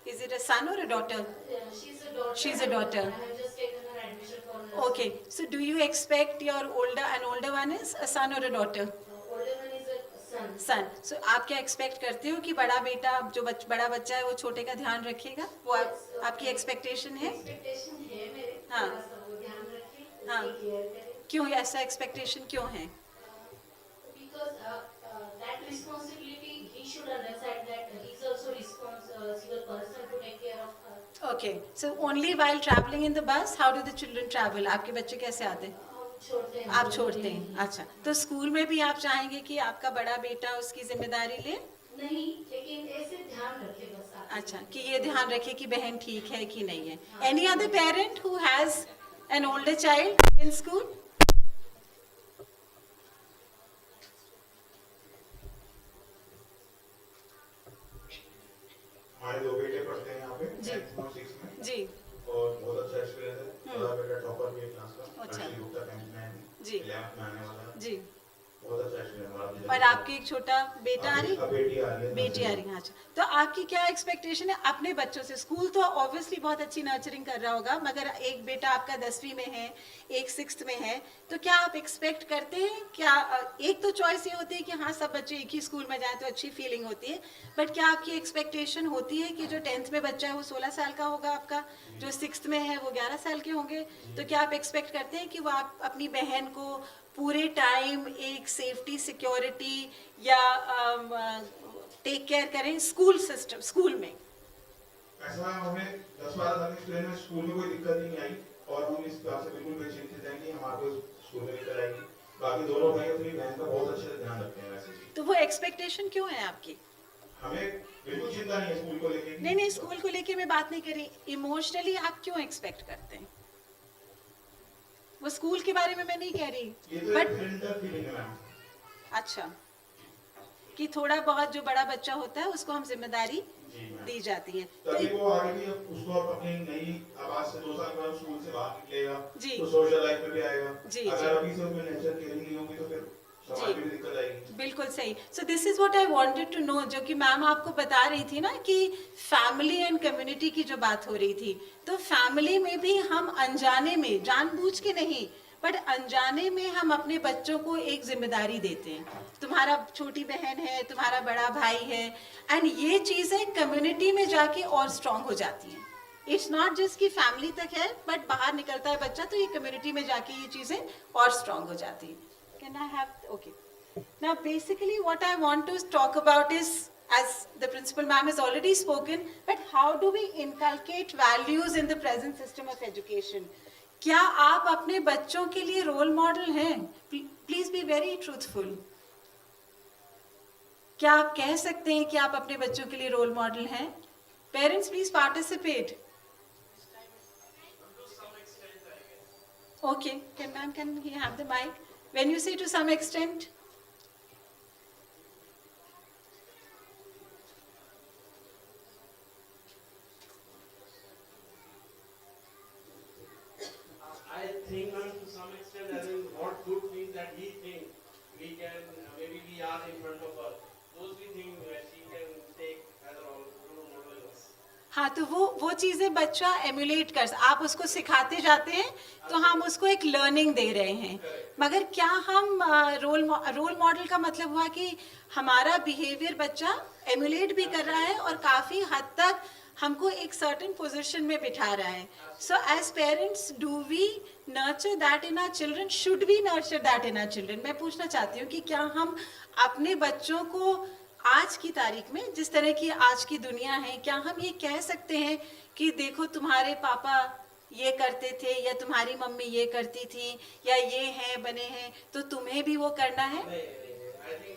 is it a son or a daughter? she's a daughter. She's a daughter. I have just taken her admission for nursery. Okay. So do you expect your older one is a son or a daughter? Older one is a son. Sun. So आप क्या expect करते हो कि बड़ा बेटा जो बड़ा बच्चा है वो छोटे का ध्यान रखेगा? वो आपकी एक्सपेक्टेशन है? एक्सपेक्टेशन है मेरे, हाँ. थोड़ा सा वो ध्यान रखें, हाँ. उसकी केयर करें. क्यों ऐसा एक्सपेक्टेशन क्यों है? Because that responsibility, he should understand that he is also responsible person to take care of her. Okay. So only while traveling in the bus, how do the children travel? आपके बच्चे कैसे आते हैं? छोड़ते हैं. आप छोड़ते हैं. अच्छा. तो स्कूल में भी आप चाहेंगे कि आपका बड़ा बेटा उसकी जिम्मेदारी ले? नहीं, लेकिन ऐसे ध्यान रखे बस आप. अच्छा, कि ये ध्यान रखे कि बहन ठीक है कि नहीं है. Any other parent who has an older child in school? हमारे दो बेटे पढ़ते हैं यहाँ पे जी. 10th और 6th में जी. और बहुत अच्छा एक्सपीरियंस है. बड़ा बेटा टॉपर भी है क्लास का. अच्छा. एक्चुअली गुप्ता 10th में है. जी. 11th में आने वाला है. जी. बहुत अच्छा एक्सपीरियंस है. और आपके एक छोटा बेटा आ रही? बेटी आ रही है. बेटी आ रही है. अच्छा. तो आपकी क्या एक्सपेक्टेशन है अपने बच्चों से? स्कूल तो ऑब्वियसली बहुत अच्छी नर्चरिंग कर रहा होगा, मगर एक बेटा आपका 10वीं में है, एक 6th में है, तो क्या आप एक्सपेक्ट करते हैं? क्या एक तो चॉइस ये होती है कि हाँ सब बच्चे एक ही स्कूल में जाएं तो अच्छी फीलिंग होती है, बट क्या आपकी एक्सपेक्टेशन होती है कि जो 10th में बच्चा है वो 16 साल का होगा आपका, जो 6th में है वो 11 साल के होंगे, तो क्या आप एक्सपेक्ट करते हैं कि वो आप अपनी बहन को पूरे टाइम एक सेफ्टी सिक्योरिटी या टेक केयर करें स्कूल सिस्टम, स्कूल में? ऐसा हमें 10-12 साल एक्सपीरियंस में स्कूल में कोई दिक्कत नहीं आई और हम इस बात से बिल्कुल बेचिंतित हैं कि हमारे स्कूल में दिक्कत आएगी. बाकी दोनों भाई अपनी बहन का बहुत अच्छे से ध्यान रखते हैं. वैसे ही तो वो एक्सपेक्टेशन क्यों है आपकी? हमें बिल्कुल चिंता नहीं है स्कूल को लेके. नहीं, स्कूल को लेके मैं बात नहीं करी. इमोशनली आप क्यों एक्सपेक्ट करते हैं? वो स्कूल के बारे में मैं नहीं कह रही, बट अच्छा कि थोड़ा बहुत जो बड़ा बच्चा होता है उसको हम जिम्मेदारी दी जाती है. तभी वो आगे भी उसको अपनी नई आवाज से 2 साल के बाद स्कूल से बाहर निकलेगा जी. तो सोशल लाइफ में भी आएगा. जी, अगर जी. अभी से उसमें नेचर केयरिंग नहीं होगी तो फिर समाज में भी दिक्कत आएगी. बिल्कुल सही. So this is what I wanted to know, जो कि मैम आपको बता रही थी ना कि फैमिली एंड कम्युनिटी की जो बात हो रही थी, तो फैमिली में भी हम अनजाने में, जानबूझ के नहीं बट अनजाने में हम अपने बच्चों को एक जिम्मेदारी देते हैं. तुम्हारा छोटी बहन है, तुम्हारा बड़ा भाई है, एंड ये चीजें कम्युनिटी में जाके और स्ट्रांग हो जाती हैं. इट्स नॉट जस्ट कि फैमिली तक है, बट बाहर निकलता है बच्चा तो ये कम्युनिटी में जाके ये चीजें और स्ट्रांग हो जाती हैं. Can I have, okay. Now basically what I want to talk about is, as the principal ma'am has already spoken, but how do we inculcate values in the present system of education? क्या आप अपने बच्चों के लिए role model हैं? Please be very truthful. क्या आप कह सकते हैं कि आप अपने बच्चों के लिए रोल मॉडल हैं? Parents please participate. Okay, can he have the mic? When you say to some extent, I think to some extent, as in what good things that we think we can, maybe we are in front of her, those we think that she can take as a role model. हाँ, तो वो चीजें बच्चा emulate कर, आप उसको सिखाते जाते हैं तो हम उसको एक लर्निंग दे रहे हैं. मगर क्या हम रोल मॉडल का मतलब हुआ कि हमारा बिहेवियर बच्चा एम्यूलेट भी कर रहा है और काफी हद तक हमको एक सर्टेन पोजीशन में बिठा रहा है. So as parents do we nurture that in our children? Should we nurture that in our children? मैं पूछना चाहती हूँ कि क्या हम अपने बच्चों को आज की तारीख में, जिस तरह की आज की दुनिया है, क्या हम ये कह सकते हैं कि देखो तुम्हारे पापा ये करते थे या तुम्हारी मम्मी ये करती थी या ये है बने हैं तो तुम्हें भी वो करना है? I think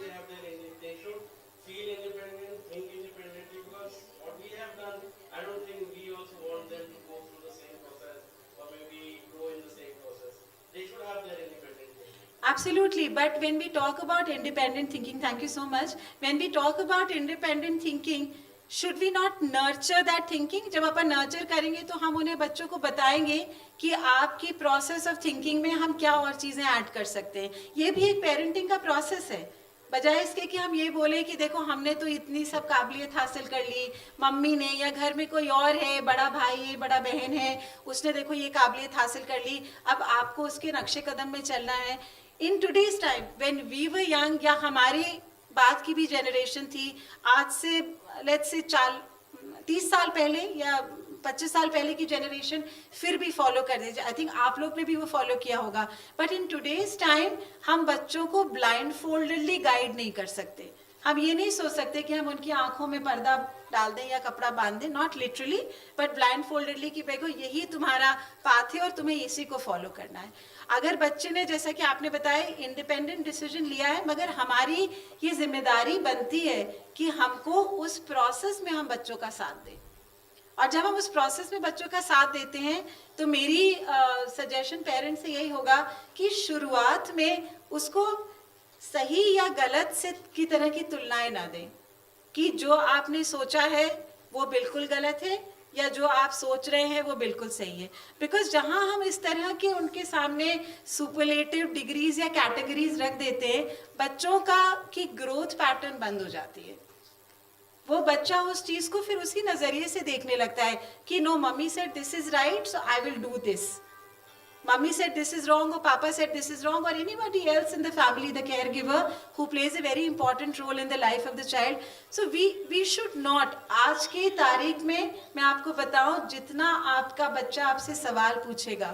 they should feel independent, think independently, because what we have done, I don't think we also want them to go through the same process or maybe grow in the same process. They should have their independent thinking. Absolutely, but when we talk about independent thinking, thank you so much. When we talk about independent thinking, should we not nurture that thinking? जब अपन nurture करेंगे तो हम उन्हें बच्चों को बताएंगे कि आपकी प्रोसेस ऑफ थिंकिंग में हम क्या और चीज़ें ऐड कर सकते हैं। ये भी एक पेरेंटिंग का प्रोसेस है, बजाय इसके कि हम ये बोले कि देखो हमने तो इतनी सब काबिलियत हासिल कर ली, मम्मी ने या घर में कोई और है, बड़ा भाई है, बड़ा बहन है, उसने देखो ये काबिलियत हासिल कर ली, अब आपको उसके नक्शे कदम में चलना है। In today's time when we were young, या हमारी बाद की भी जनरेशन थी, आज से लेट्स से 30 साल पहले या 25 साल पहले की जनरेशन फिर भी फॉलो कर दीजिए, आई थिंक आप लोग ने भी वो फॉलो किया होगा। बट इन टुडेज टाइम हम बच्चों को ब्लाइंड फोल्डेडली गाइड नहीं कर सकते। हम ये नहीं सोच सकते कि हम उनकी आंखों में पर्दा डाल दें या कपड़ा बांध दें, not literally but blind foldedly, कि देखो यही तुम्हारा पाथ है और तुम्हें इसी को फॉलो करना है। अगर बच्चे ने, जैसा कि आपने बताया, इंडिपेंडेंट डिसीजन लिया है, मगर हमारी ये जिम्मेदारी बनती है कि हमको उस प्रोसेस में हम बच्चों का साथ दें। और जब हम उस प्रोसेस में बच्चों का साथ देते हैं तो मेरी सजेशन पेरेंट्स से यही होगा कि शुरुआत में उसको सही या गलत से की तरह की तुलनाएं ना दें, कि जो आपने सोचा है वो बिल्कुल गलत है या जो आप सोच रहे हैं वो बिल्कुल सही है। बिकॉज जहां हम इस तरह के उनके सामने सुपरलेटिव डिग्रीज या कैटेगरीज रख देते हैं, बच्चों का की ग्रोथ पैटर्न बंद हो जाती है। वो बच्चा उस चीज को फिर उसी नजरिए से देखने लगता है कि no, mummy said this is right so I will do this, mummy said this is wrong or papa said this is wrong, or anybody else in the family, the caregiver who plays a very important role in the life of the child. So we should not, आज की तारीख में मैं आपको बताऊं, जितना आपका बच्चा आपसे सवाल पूछेगा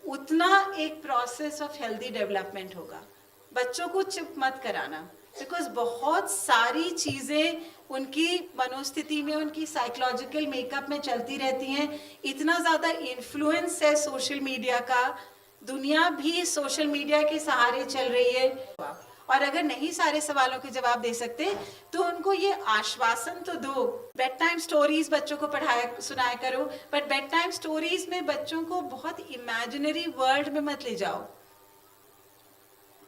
उतना एक प्रोसेस ऑफ हेल्दी डेवलपमेंट होगा। बच्चों को चुप मत कराना, बिकॉज बहुत सारी चीजें उनकी मनोस्थिति में, उनकी साइकोलॉजिकल मेकअप में चलती रहती हैं। इतना ज़्यादा इन्फ्लुएंस है सोशल मीडिया का, दुनिया भी सोशल मीडिया के सहारे चल रही है। और अगर नहीं सारे सवालों के जवाब दे सकते तो उनको ये आश्वासन तो दो, बेड टाइम स्टोरीज बच्चों को पढ़ाया सुनाया करो, बट बेड टाइम स्टोरीज में बच्चों को बहुत इमेजिनरी वर्ल्ड में मत ले जाओ।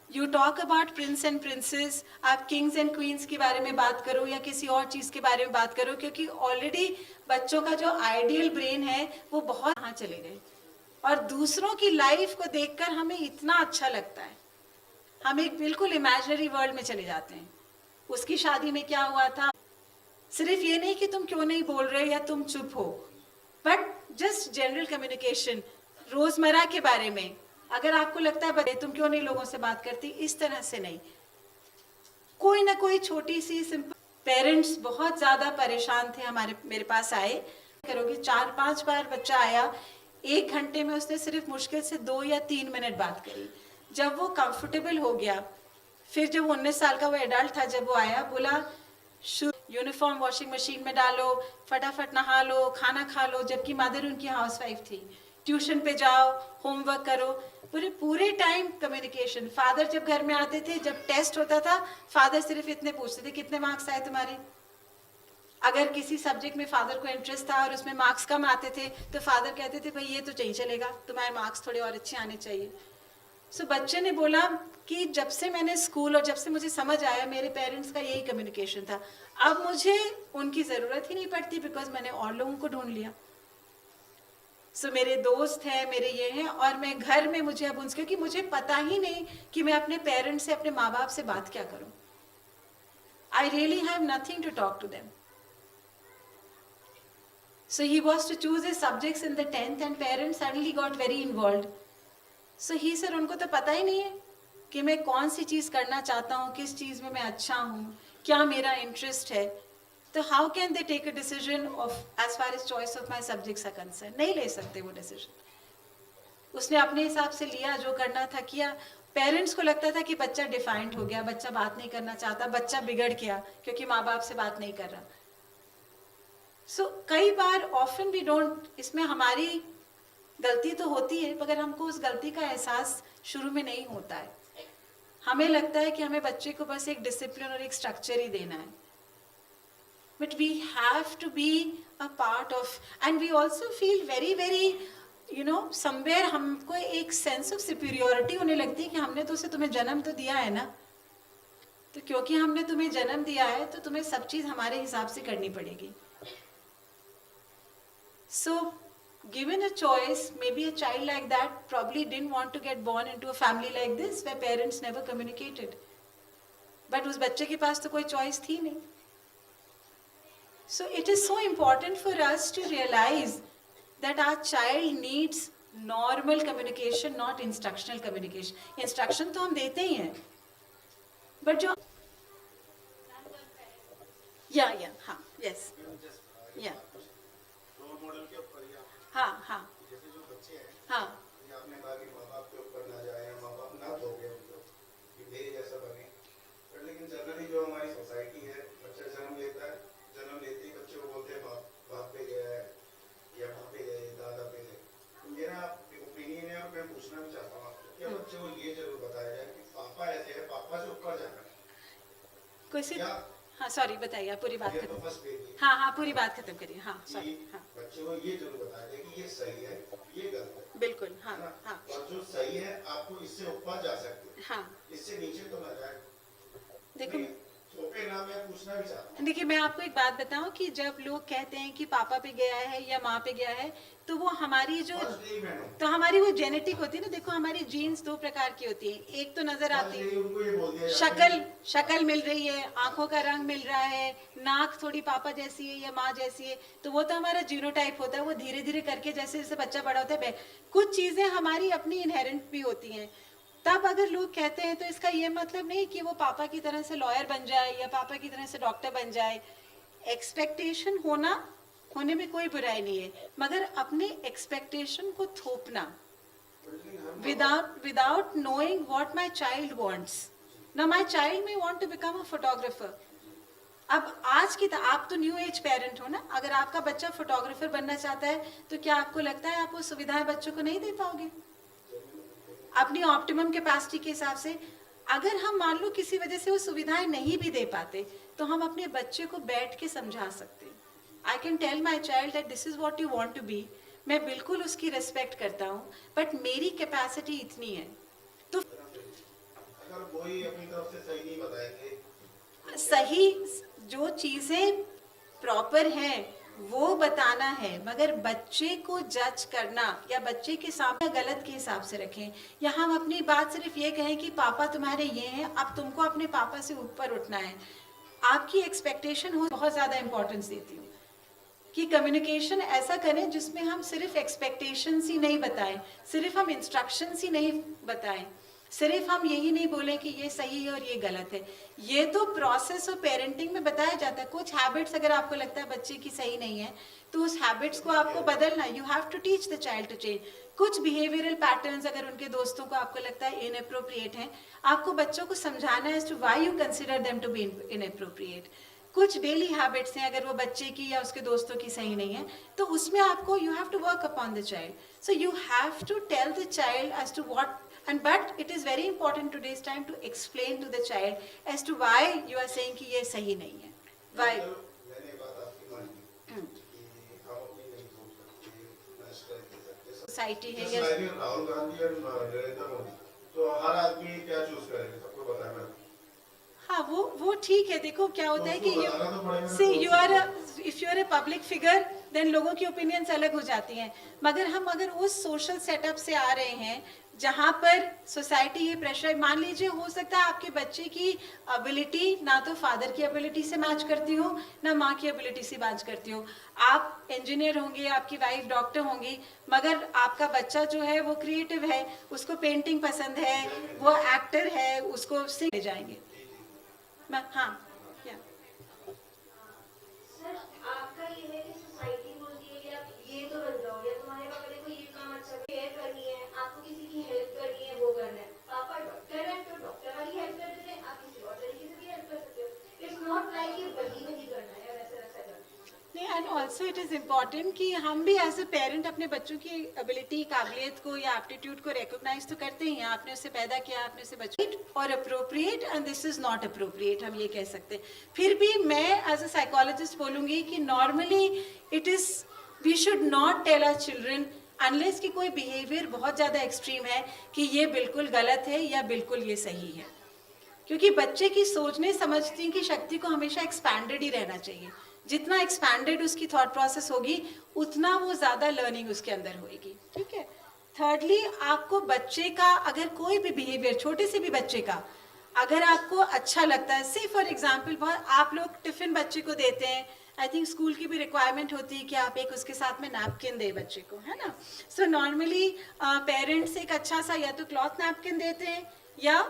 You talk about Prince and princess, आप किंग्स एंड क्वींस के बारे में बात करो या किसी और चीज़ के बारे में बात करो, क्योंकि ऑलरेडी बच्चों का जो आइडियल ब्रेन है वो बहुत यहाँ चले गए। और दूसरों की लाइफ को देखकर हमें इतना अच्छा लगता है, हम एक बिल्कुल इमेजिनरी वर्ल्ड में चले जाते हैं। उसकी शादी में क्या हुआ था, सिर्फ ये नहीं कि तुम क्यों नहीं बोल रहे या तुम चुप हो, बट जस्ट जनरल कम्युनिकेशन, रोजमर्रा के बारे में। अगर आपको लगता है बड़े तुम क्यों नहीं लोगों से बात करती, इस तरह से नहीं, कोई ना कोई छोटी सी सिंपल। पेरेंट्स बहुत ज्यादा परेशान थे, मेरे पास आए, करोगे 4-5 बार बच्चा आया, 1 घंटे में उसने सिर्फ मुश्किल से 2 या 3 मिनट बात करी। जब वो कंफर्टेबल हो गया, फिर जब 19 साल का वो एडल्ट था, जब वो आया, बोला यूनिफॉर्म वॉशिंग मशीन में डालो, फटाफट नहा लो, खाना खा लो, जबकि मदर उनकी हाउसवाइफ थी, ट्यूशन पे जाओ, होमवर्क करो, पूरे टाइम कम्युनिकेशन। फादर जब घर में आते थे, जब टेस्ट होता था, फादर सिर्फ इतने पूछते थे, कितने मार्क्स आए तुम्हारे। अगर किसी सब्जेक्ट में फादर को इंटरेस्ट था और उसमें मार्क्स कम आते थे तो फादर कहते थे भाई ये तो नहीं चलेगा, तुम्हारे मार्क्स थोड़े और अच्छे आने चाहिए। सो बच्चे ने बोला कि जब से मैंने स्कूल और जब से मुझे समझ आया, मेरे पेरेंट्स का यही कम्युनिकेशन था, अब मुझे उनकी ज़रूरत ही नहीं पड़ती, बिकॉज मैंने और लोगों को ढूंढ लिया। सो मेरे दोस्त हैं, मेरे ये हैं, और मैं घर में मुझे अब उनसे, क्योंकि मुझे पता ही नहीं कि मैं अपने पेरेंट्स से, अपने माँ बाप से बात क्या करूं। I really have nothing to talk to them. So he was to choose his subjects in the 10th and parents suddenly got very involved. So he said उनको तो पता ही नहीं है कि मैं कौन सी चीज़ करना चाहता हूँ, किस चीज़ में मैं अच्छा हूँ, क्या मेरा इंटरेस्ट है। तो how can they take a decision of as far as choice of my subjects are concerned? नहीं ले सकते वो डिसीजन। उसने अपने हिसाब से लिया, जो करना था किया। पेरेंट्स को लगता था कि बच्चा डिफाइंड हो गया, बच्चा बात नहीं करना चाहता, बच्चा बिगड़ गया क्योंकि माँ बाप से बात नहीं कर रहा। सो कई बार ऑफन वी डोंट, इसमें हमारी गलती तो होती है, मगर हमको उस गलती का एहसास शुरू में नहीं होता है। हमें लगता है कि हमें बच्चे को बस एक डिसिप्लिन और एक स्ट्रक्चर ही देना है, but we have to be a part of, and we also feel very very you know somewhere, हमको एक सेंस ऑफ सुपीरियोरिटी होने लगती है कि हमने तो उसे तुम्हें जन्म तो दिया है ना, तो क्योंकि हमने तुम्हें जन्म दिया है तो तुम्हें सब चीज हमारे हिसाब से करनी पड़ेगी. So, given a choice, maybe a child like that probably didn't want to get born into a family like this where parents never communicated. But उस बच्चे के पास तो कोई choice थी नहीं. So it is so important for us to realize that our child needs normal communication, not instructional communication. Instruction तो हम देते ही हैं. But जो हाँ, yes, yeah. रोल मॉडल के ऊपर या हाँ, जैसे जो बच्चे हैं हाँ, ये आपने कहा कि माँ बाप के ऊपर ना जाए या माँ बाप ना धोखे उनको कि मेरे जैसा बने, बट लेकिन जनरली जो हमारी सोसाइटी है, बच्चा जन्म लेता है, जन्म लेते ही बच्चे को बोलते हैं बाप पे गया है या माँ पे गए, दादा पे गए. तो मेरा ओपिनियन है और मैं पूछना भी चाहता हूँ आपको कि बच्चे को ये जरूर बताया जाए कि पापा ऐसे है, पापा से ऊपर जाना है. कोई सी हाँ, सॉरी, बताइए, आप पूरी बात ये तो खत्म. फर्स्ट बेबी हाँ, पूरी बात खत्म करिए. हाँ, सॉरी. हाँ, बच्चे को ये जरूर बताया जाए कि ये सही है, ये गलत है. बिल्कुल. हाँ, है ना? हाँ, और जो सही है आपको इससे ऊपर जा सकते हैं, हाँ. इससे नीचे तो ना जाए. देखो, थोपे ना, मैं पूछना भी चाहता हूँ. देखिए, मैं आपको एक बात बताऊं कि जब लोग कहते हैं कि पापा पे गया है या माँ पे गया है, तो वो हमारी जो फर्स्ट डे ही मैंने तो हमारी वो जेनेटिक होती है ना. देखो, हमारी जीन्स दो प्रकार की होती है. एक तो नजर आती है, उनको ये बोल दिया जाता है शक्ल मिल रही है, आंखों का रंग मिल रहा है, नाक थोड़ी पापा जैसी है या माँ जैसी है, तो वो तो हमारा जीनोटाइप होता है. वो धीरे धीरे करके जैसे जैसे बच्चा बड़ा होता है, कुछ चीजें हमारी अपनी इनहेरेंट भी होती हैं. तब अगर लोग कहते हैं तो इसका ये मतलब नहीं कि वो पापा की तरह से लॉयर बन जाए या पापा की तरह से डॉक्टर बन जाए. एक्सपेक्टेशन होने में कोई बुराई नहीं है, मगर अपने एक्सपेक्टेशन को थोपना without knowing what my child wants. Now my child may want to become a photographer. अब आज की आप तो न्यू एज पेरेंट हो ना. अगर आपका बच्चा फोटोग्राफर बनना चाहता है तो क्या आपको लगता है आप वो सुविधाएं बच्चों को नहीं दे पाओगे अपनी ऑप्टिमम कैपेसिटी के हिसाब से? अगर हम मान लो किसी वजह से वो सुविधाएं नहीं भी दे पाते तो हम अपने बच्चे को बैठ के समझा सकते हैं. I can tell my child that this is what you want to be. मैं बिल्कुल उसकी रिस्पेक्ट करता हूँ, बट मेरी कैपेसिटी इतनी है. तो अगर कोई अपनी तरफ से सही नहीं बताएंगे, सही जो चीजें प्रॉपर हैं वो बताना है, मगर बच्चे को जज करना या बच्चे के सामने गलत के हिसाब से रखें, या हम अपनी बात सिर्फ ये कहें कि पापा तुम्हारे ये हैं, अब तुमको अपने पापा से ऊपर उठना है. आपकी एक्सपेक्टेशन हो बहुत ज़्यादा इंपॉर्टेंस देती हूँ कि कम्युनिकेशन ऐसा करें जिसमें हम सिर्फ एक्सपेक्टेशंस ही नहीं बताएं, सिर्फ हम इंस्ट्रक्शंस ही नहीं बताएं, सिर्फ हम यही नहीं बोलें कि ये सही है और ये गलत है. ये तो प्रोसेस ऑफ पेरेंटिंग में बताया जाता है. कुछ हैबिट्स अगर आपको लगता है बच्चे की सही नहीं है तो उस हैबिट्स को आपको बदलना. You have to teach the child to change. कुछ बिहेवियरल पैटर्न्स अगर उनके दोस्तों को आपको लगता है इनअप्रोप्रिएट हैं, आपको बच्चों को समझाना है as to why you consider them to be inappropriate. कुछ डेली हैबिट्स हैं अगर वो बच्चे की या उसके दोस्तों की सही नहीं है तो उसमें आपको you have to work upon the child. So you have to tell the child as to what. And but it is very important today's time to explain to the child as to why you are saying कि ये सही नहीं है. Why? मैंने बात आपकी मानी कि हम अपनी नहीं सोच सकते, नेशनल दे सकते. Society है जैसे या राहुल गांधी और नरेंद्र मोदी, तो हर आदमी क्या चूज करेगा, सबको बताना. हाँ, वो ठीक है. देखो क्या होता है कि if you are a public figure then लोगों की ओपिनियंस अलग हो जाती हैं. मगर हम अगर उस सोशल सेटअप से आ रहे हैं जहाँ पर सोसाइटी ये प्रेशर, मान लीजिए हो सकता है आपके बच्चे की एबिलिटी ना तो फादर की एबिलिटी से मैच करती हो ना माँ की एबिलिटी से मैच करती हो. आप इंजीनियर होंगे, आपकी वाइफ डॉक्टर होंगी, मगर आपका बच्चा जो है वो क्रिएटिव है, उसको पेंटिंग पसंद है, वो एक्टर है, उसको सिंग ले जाएंगे. हाँ, क्या सर आपका ये है कि सोसाइटी बोलती है कि आप ये तो बन जाओ, या तुम्हारे पापा ने कोई ये काम अच्छा केयर करनी है, आपको किसी की हेल्प करनी है, वो करना है. पापा डॉक्टर है तो डॉक्टर वाली हेल्प कर देते हैं, आप किसी और तरीके से भी हेल्प कर सकते हो. इट्स नॉट लाइक ये वही करना है और ऐसा करना. And also it is important कि हम भी एज ए पेरेंट अपने बच्चों की एबिलिटी, काबिलियत को या एप्टीट्यूड को रिकॉग्नाइज तो करते ही हैं. आपने उसे पैदा किया, आपने उसे बच्चे और appropriate and this is not appropriate, हम ये कह सकते हैं. फिर भी मैं एज ए साइकोलॉजिस्ट बोलूँगी कि normally it is we should not tell our children unless कि कोई बिहेवियर बहुत ज़्यादा एक्सट्रीम है कि ये बिल्कुल गलत है या बिल्कुल ये सही है. क्योंकि बच्चे की सोचने समझने की शक्ति को हमेशा एक्सपैंडेड ही रहना चाहिए। जितना एक्सपैंडेड उसकी थॉट प्रोसेस होगी उतना वो ज़्यादा लर्निंग उसके अंदर होगी। ठीक है। थर्डली, आपको बच्चे का अगर कोई भी बिहेवियर, छोटे से भी बच्चे का अगर आपको अच्छा लगता है, से फॉर एग्जाम्पल आप लोग टिफिन बच्चे को देते हैं, आई थिंक स्कूल की भी रिक्वायरमेंट होती है कि आप एक उसके साथ में नैपकिन दे बच्चे को, है ना। सो नॉर्मली पेरेंट्स एक अच्छा सा या तो क्लॉथ नैपकिन देते हैं या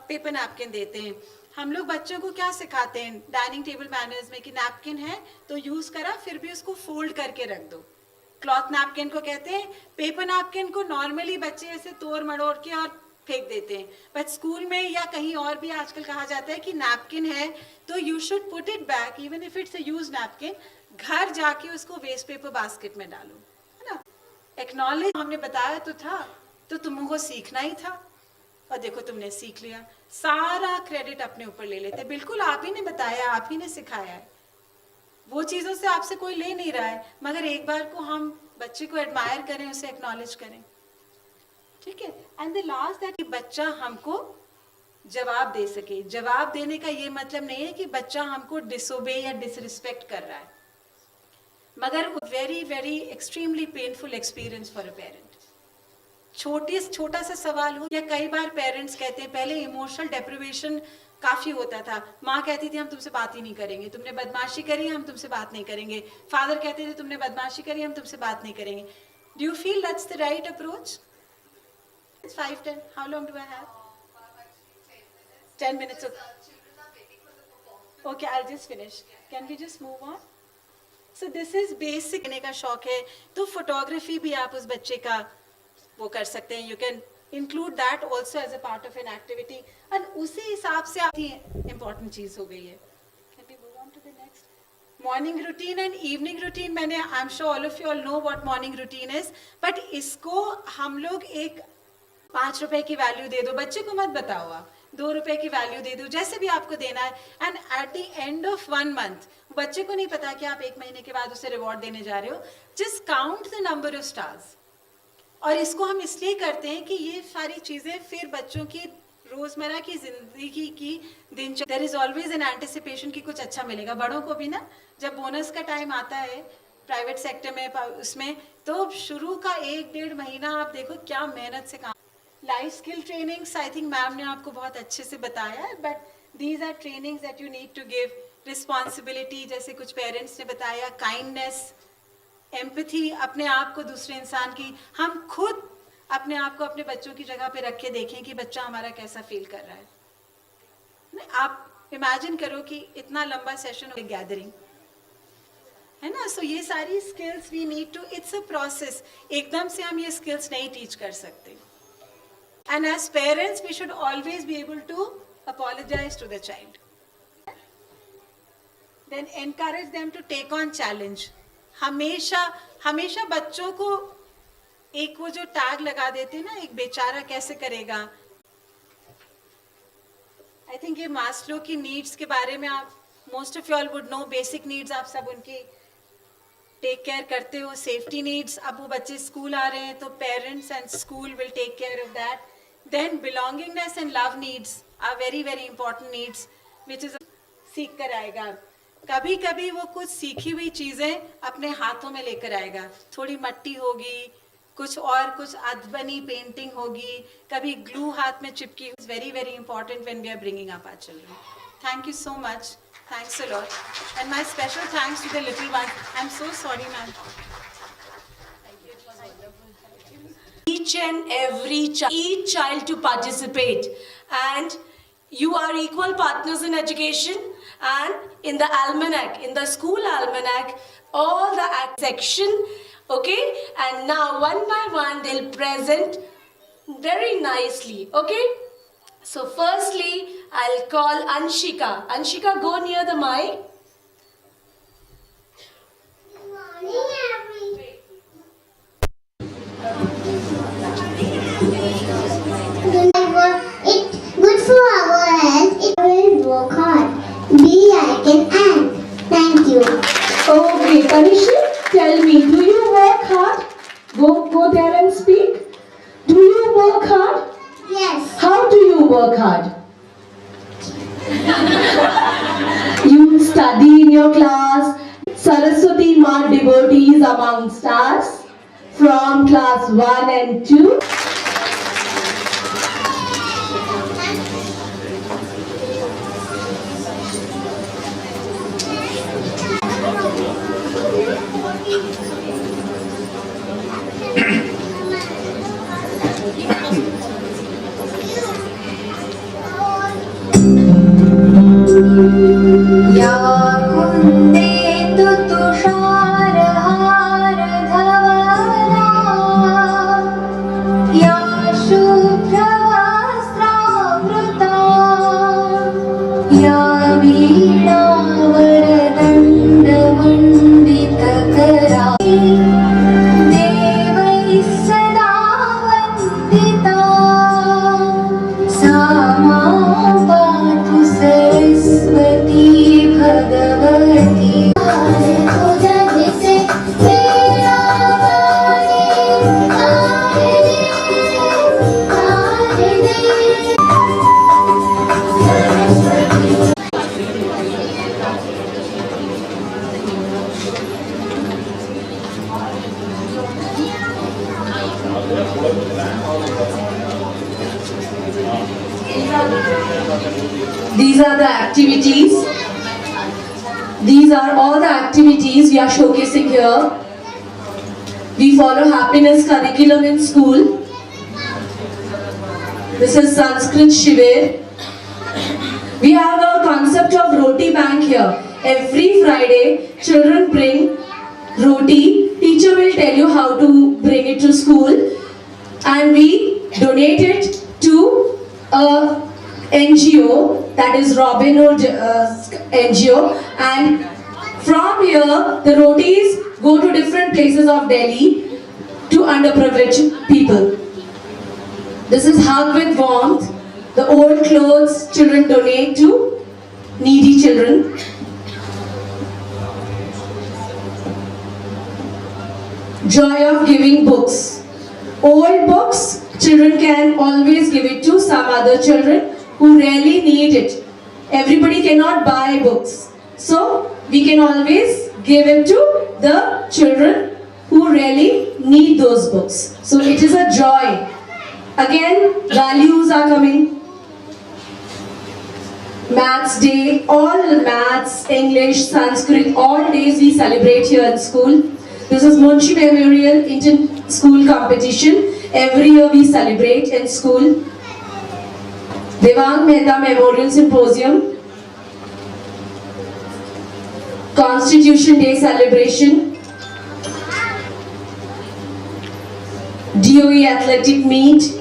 पेपर नैपकिन देते हैं। हम लोग बच्चों को क्या सिखाते हैं डाइनिंग टेबल मैनर्स में कि नैपकिन है तो यूज़ करा, फिर भी उसको फोल्ड करके रख दो। क्लॉथ नैपकिन को कहते हैं। पेपर नैपकिन को नॉर्मली बच्चे ऐसे तोड़ मड़ोड़ के और फेंक देते हैं, बट स्कूल में या कहीं और भी आजकल कहा जाता है कि नैपकिन है तो you should put it back even if it's a used napkin. घर जाके उसको वेस्ट पेपर बास्केट में डालो, है ना। एक्नॉलेज हमने बताया तो था, तो तुमको सीखना ही था और देखो तुमने सीख लिया। सारा क्रेडिट अपने ऊपर ले लेते, बिल्कुल आप ही ने बताया, आप ही ने सिखाया है, वो चीज़ों से आपसे कोई ले नहीं रहा है, मगर एक बार को हम बच्चे को एडमायर करें, उसे एक्नॉलेज करें। ठीक है। एंड द लास्ट दैट बच्चा हमको जवाब दे सके। जवाब देने का ये मतलब नहीं है कि बच्चा हमको डिसोबे या डिसरिस्पेक्ट कर रहा है, मगर very very extremely painful experience for a parent. छोटा सा सवाल हो, या कई बार पेरेंट्स कहते हैं, पहले इमोशनल डेप्रिवेशन काफी होता था, माँ कहती थी हम तुमसे बात ही नहीं करेंगे, तुमने बदमाशी करी हम तुमसे बात नहीं करेंगे, फादर कहते थे तुमने बदमाशी करी हम तुमसे बात नहीं करेंगे। Do you feel that's the right approach? It's 5:10. How long do I have? 10 minutes. Okay, I'll just finish. Can we just move on? So this is basic. करने का शौक है तो फोटोग्राफी भी आप उस बच्चे का वो कर सकते हैं. You can include that also as a part of an activity. और उसी हिसाब से आपकी important चीज हो गई है. Can we move on to the next? Morning routine and evening routine. मैंने I'm sure all of you all know what morning routine is. But इसको हम लोग एक 5 रुपए की वैल्यू दे दो, बच्चे को मत बताओ, आप 2 रुपए की वैल्यू दे दो, जैसे भी आपको देना है. And at the end of 1 month बच्चे को नहीं पता कि आप 1 महीने के बाद उसे रिवॉर्ड देने जा रहे हो. Just count the number of stars. और इसको हम इसलिए करते हैं कि ये सारी चीजें फिर बच्चों की रोजमर्रा की जिंदगी की दिनचर्या, there is always an anticipation कि कुछ अच्छा मिलेगा. बड़ों को भी ना, जब बोनस का टाइम आता है प्राइवेट सेक्टर में उसमें, तो शुरू का 1-1.5 महीना आप देखो क्या मेहनत से काम. Life skill trainings I think ma'am ने आपको बहुत अच्छे से बताया है, but these are trainings that you need to give. Responsibility, जैसे कुछ पेरेंट्स ने बताया, काइंडनेस, एम्पैथी, अपने आप को दूसरे इंसान की, हम खुद अपने आप को अपने बच्चों की जगह पे रख के देखें कि बच्चा हमारा कैसा फील कर रहा है. आप इमेजिन करो कि इतना लंबा सेशन हो, गैदरिंग है ना. सो ये सारी skills we need to, it's a process. एकदम से हम ये स्किल्स नहीं टीच कर सकते. And as parents, we should always be able to apologize to the child. Then encourage them to take on challenge. हमेशा बच्चों को एक वो जो टैग लगा देते हैं ना, एक बेचारा कैसे करेगा. I think ये मास्लो की नीड्स के बारे में आप most of you all would know. Basic needs आप सब उनकी टेक केयर करते हो. सेफ्टी नीड्स, अब वो बच्चे स्कूल आ रहे हैं तो parents and school will take care of that. Then belongingness and love needs are very very important needs, which is सीख कर आएगा. कभी कभी वो कुछ सीखी हुई चीजें अपने हाथों में लेकर आएगा. थोड़ी मट्टी होगी, कुछ और कुछ अधबनी पेंटिंग होगी, कभी ग्लू हाथ में चिपकी. It's very very important when we are bringing up our children. Thank you so much. Thanks a lot. And my special thanks to the little one. I'm so sorry, ma'am. Each and every each child to participate, and you are equal partners in education. And in the almanac, in the school almanac, all the section, okay, and now one by one they'll present very nicely. Okay, so firstly I'll call Anshika. Anshika, go near the mic. It's good for our health. It will work hard. Be like an ant. Thank you. Okay, Tanishi, tell me, do you work hard? Go there and speak. Do you work hard? Yes. How do you work hard? You study in your class. Saraswati Ma devotees amongst us from class 1 and 2. या कुन्देन्दु तुषारहारधवला या शुभ्रवस्त्रावृता या वीणावरदण्डमण्डितकरा देवैः सदा वन्दिता सा मां पातु Saraswati Bhagwati These are the activities. These are all the activities we are showcasing here. We follow happiness curriculum in school. This is Sanskrit Shivir. We have a concept of roti bank here. Every Friday, children bring roti. Teacher will tell you how to bring it to school, and we donate it to a NGO, that is Robin Hood NGO, and from here the rotis go to different places of Delhi to underprivileged people. This is Hug with Warmth. The old clothes children donate to needy children. Joy of giving books. Old books, children can always give it to some other children who really need it. Everybody cannot buy books. So we can always give it to the children who really need those books. So it is a joy. Again, values are coming. Maths Day, all maths, English, Sanskrit, all days we celebrate here in school. This is Munshi Memorial Inter-School Competition. Every year we celebrate in school. MEHTA Memorial Symposium. Constitution Day celebration. DOE Athletic Meet.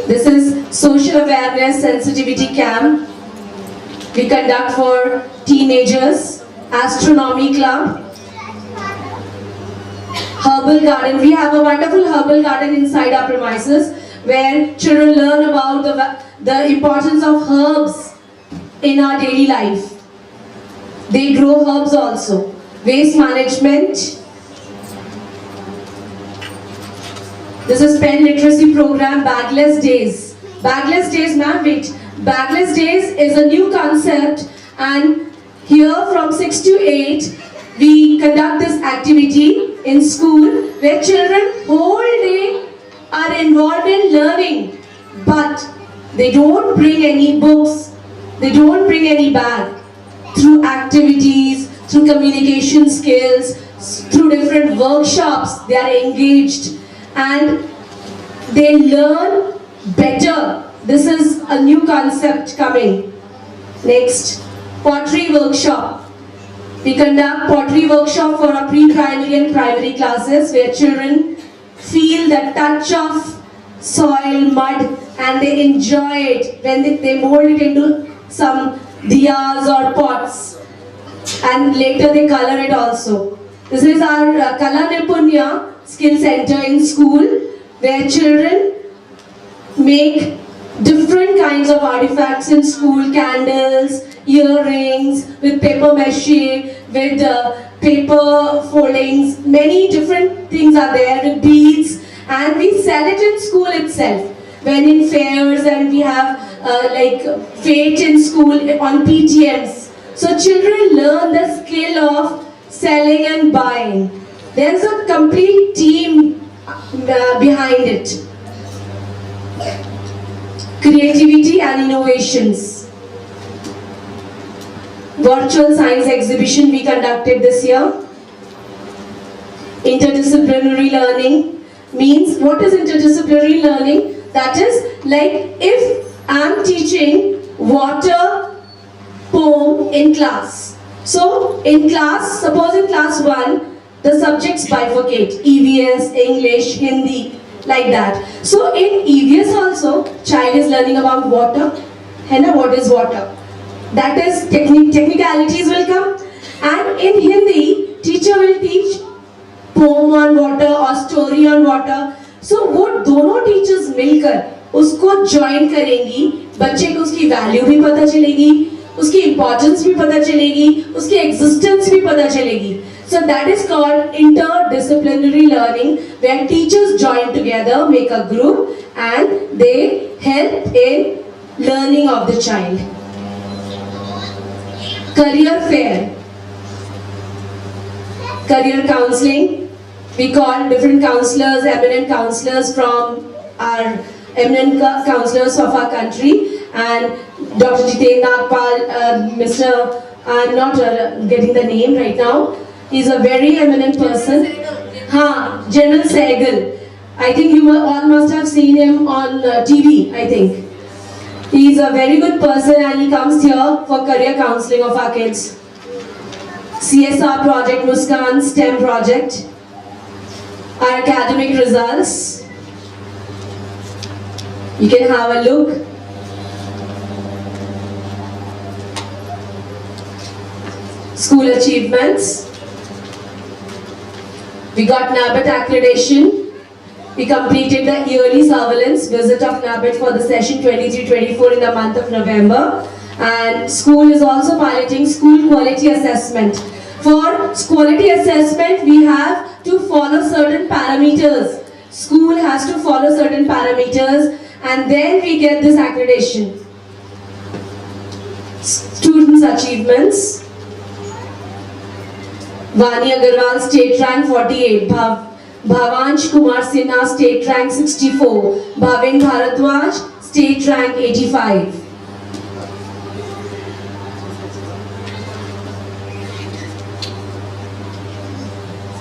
This is Social Awareness Sensitivity Camp. We conduct for teenagers. Astronomy Club. Herbal garden. We have a wonderful herbal garden inside our premises where children learn about the importance of herbs in our daily life. They grow herbs also. Waste management. This is pen literacy program, Bagless Days. Bagless Days, ma'am, wait. Bagless Days is a new concept, and here from 6 to 8, we conduct this activity in school where children whole day are involved in learning, but they don't bring any books, they don't bring any bag. Through activities, through communication skills, through different workshops, they are engaged and they learn better. This is a new concept coming. Next, pottery workshop. We conduct pottery workshop for our pre-primary and primary classes where children feel the touch of soil, mud, and they enjoy it when they mold it into some diyas or pots, and later they color it also. This is our Kala Nipunya skill center in school where children make different kinds of artifacts in school, candles, earrings, with paper mache, with paper foldings, many different things are there with beads, and we sell it in school itself. when in fairs, and we have like fete in school on PTMs. So children learn the skill of selling and buying. There's a complete team behind it. Creativity and innovations. Virtual science exhibition we conducted this year. Interdisciplinary learning means, what is interdisciplinary learning? That is like if I'm teaching water poem in class. So in class, suppose in class 1, the subjects bifurcate, EVS, English, Hindi, like that. So in EVS also, child is learning about water. Henna, what is water? That is, technicalities will come. And in Hindi, teacher will teach poem on water or story on water. So वो दोनों teachers मिलकर उसको join करेंगी, बच्चे को उसकी value भी पता चलेगी, उसकी importance भी पता चलेगी, उसकी existence भी पता चलेगी. So that is called interdisciplinary learning, where teachers join together, make a group, and they help in learning of the child. Career fair, career counseling. We call different counselors, eminent counselors from our eminent counselors of our country, and Dr. Jiten Nagpal, Mr. I'm not getting the name right now. He's a very eminent person. General Sehgal. I think you all must have seen him on TV, I think. He's a very good person and he comes here for career counseling of our kids. CSR project, Muskan STEM project. Our academic results. You can have a look. School achievements. We got NABET accreditation. We completed the yearly surveillance visit of NABET for the session 23-24 in the month of November. And school is also piloting school quality assessment. For quality assessment, we have to follow certain parameters. School has to follow certain parameters, and then we get this accreditation. Students' achievements. Vani Agarwal state rank 48, Bhavansh Kumar Sinha state rank 64, Bhavin Bharatwaj state rank 85.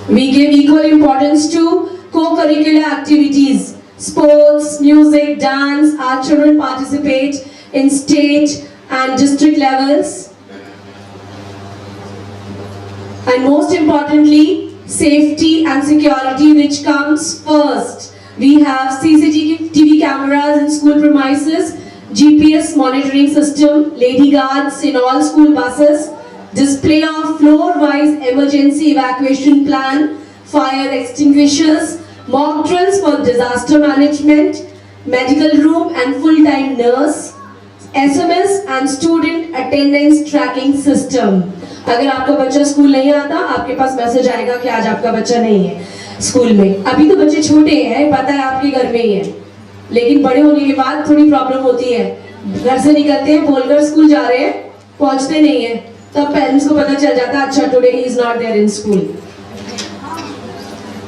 We give equal importance to co-curricular activities. Sports, music, dance. Our children participate in state and district levels. And most importantly, safety and security, which comes first. We have CCTV cameras in school premises, GPS monitoring system, lady guards in all school buses, display of floor-wise emergency evacuation plan, fire extinguishers, mock drills for disaster management, medical room and full-time nurse, SMS and student attendance tracking system. अगर आपका बच्चा school नहीं आता, आपके पास message आएगा कि आज आपका बच्चा नहीं है स्कूल में. अभी तो बच्चे छोटे हैं, पता है आपके घर में ही है, लेकिन बड़े होने के बाद थोड़ी प्रॉब्लम होती है. घर से निकलते हैं, बोलकर स्कूल जा रहे हैं, पहुंचते नहीं है, तब पेरेंट्स को पता चल जाता है, अच्छा today he is not there in school.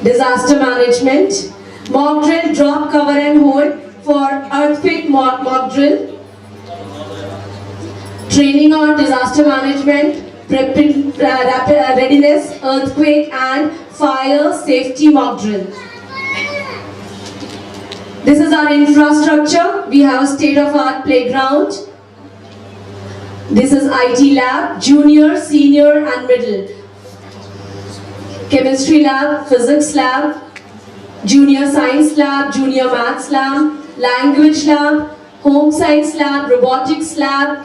Disaster management, mock drill, drop, cover and hold for earthquake mock drill. Training on disaster management, rapid readiness, earthquake and fire safety mock drill. This is our infrastructure. We have a state-of-art playground. This is IT lab, junior, senior and middle. Chemistry lab, physics lab, junior science lab, junior maths lab, language lab, home science lab, robotics lab.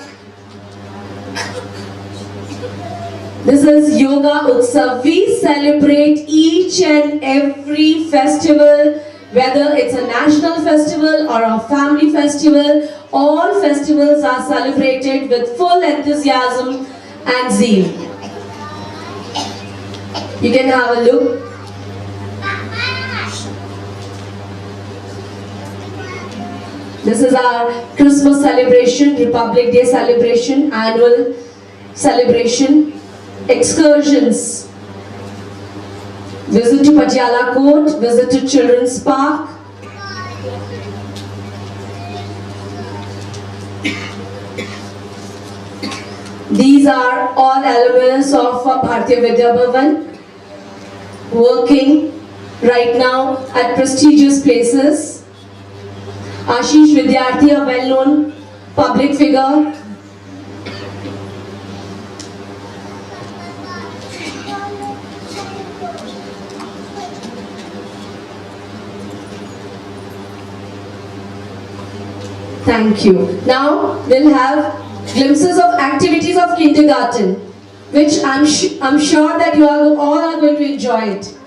This is Yoga Utsav. We celebrate each and every festival, whether it's a national festival or a family festival. All festivals are celebrated with full enthusiasm and zeal. You can have a look. This is our Christmas celebration, Republic Day celebration, annual celebration, excursions, visit to Patiala Court, visit to Children's Park. These are all elements of Bharatiya Vidya Bhavan, working right now at prestigious places. Ashish Vidyarthi, a well-known public figure. Thank you. Now we'll have glimpses of activities of kindergarten, which I'm sure that you all are going to enjoy it.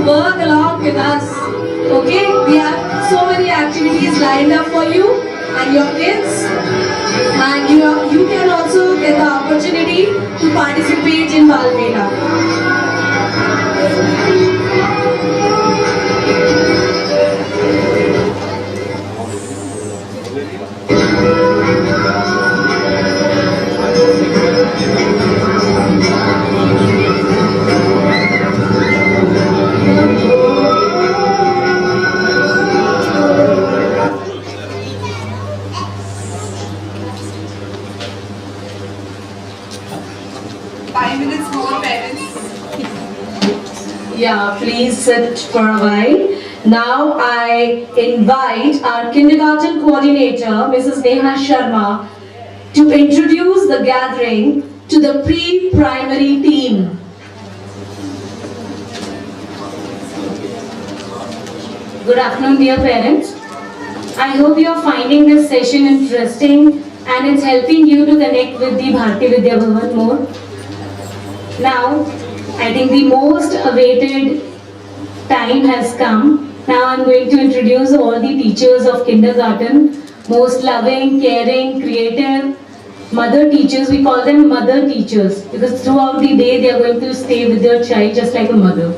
work along with us. Okay, we have so many activities lined up for you and your kids, and you can also get the opportunity to participate in BALMEHTA. Yeah, please sit for a while. Now I invite our kindergarten coordinator, Mrs. Neha Sharma, to introduce the gathering to the pre-primary team. Good afternoon, dear parents. I hope you are finding this session interesting and it's helping you to connect with the Bharatiya Vidya Bhavan more. Now, I think the most awaited time has come. Now I'm going to introduce all the teachers of kindergarten, most loving, caring, creative, mother teachers. We call them mother teachers because throughout the day they are going to stay with their child just like a mother.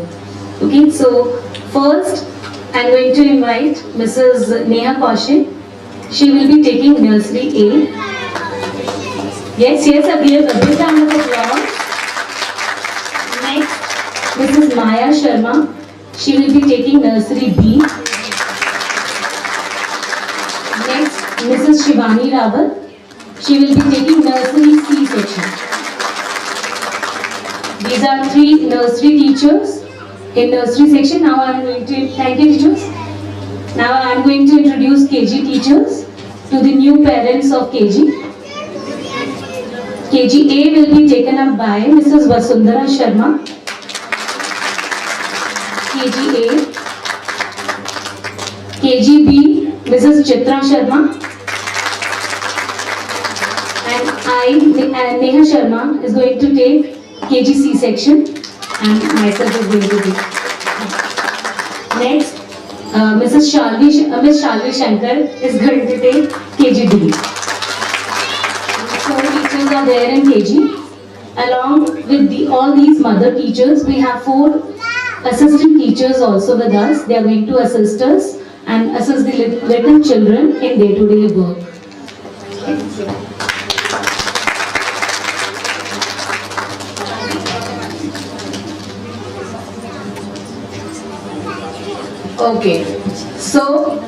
Okay, so first I'm going to invite Mrs. Neha Kaushik. She will be taking Nursery A. Yes, a big round of applause. Next, Mrs. Maya Sharma. She will be taking Nursery B. Next, Mrs. Shivani Rawat. She will be taking Nursery C section. These are 3 nursery teachers in Nursery section. Now I am going to thank you, teachers. Now I am going to introduce KG teachers to the new parents of KG. KG A will be taken up by Mrs. Vasundhara Sharma. KG A. KG B, Mrs. Chitra Sharma. And Neha Sharma is going to take KG C section and myself is going to do. Next, Miss Shalvi Shankar is going to take KG D. 4 teachers are there in KG. Along with all these mother teachers, we have 4 assistant teachers also with us. They are going to assist us and assist the little children in day-to-day work. Okay, so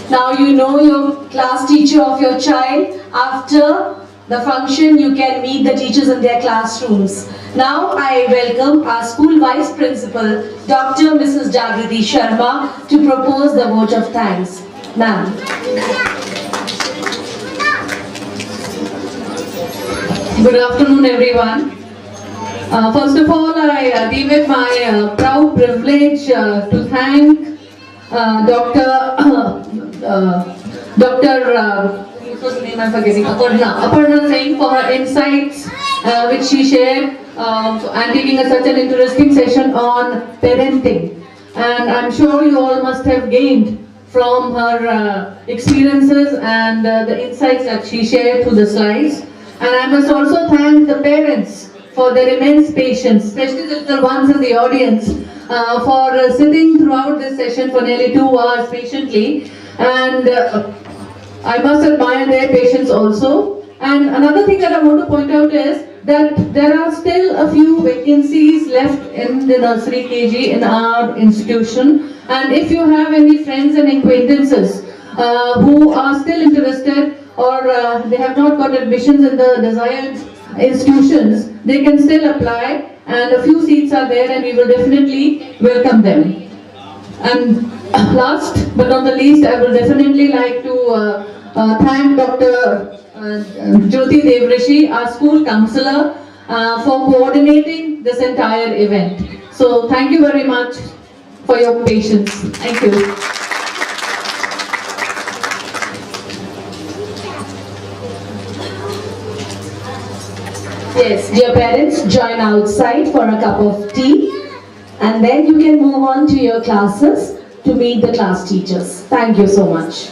now you know your class teacher of your child. After the function, you can meet the teachers in their classrooms. Now I welcome our school vice principal, Dr. Mrs. Jagriti Sharma, to propose the vote of thanks. Ma'am. Good afternoon, everyone. First of all, I deem it my proud privilege to thank Aparna Singh for her insights which she shared and taking such an interesting session on parenting. And I'm sure you all must have gained from her experiences and the insights that she shared through the slides. And I must also thank the parents for their immense patience, especially the little ones in the audience, for sitting throughout this session for nearly 2 hours patiently. And I must admire their patience also. And another thing that I want to point out is that there are still a few vacancies left in the nursery KG in our institution. And if you have any friends and acquaintances who are still interested or they have not got admissions in the desired institutions, they can still apply, and a few seats are there and we will definitely welcome them. And last but not the least, I will definitely like to thank Dr. Jyoti Devrishi, our school counsellor, for coordinating this entire event. So thank you very much for your patience. Thank you. Yes, dear parents, join outside for a cup of tea. and then you can move on to your classes to meet the class teachers. Thank you so much.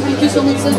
Thank you so much, sir.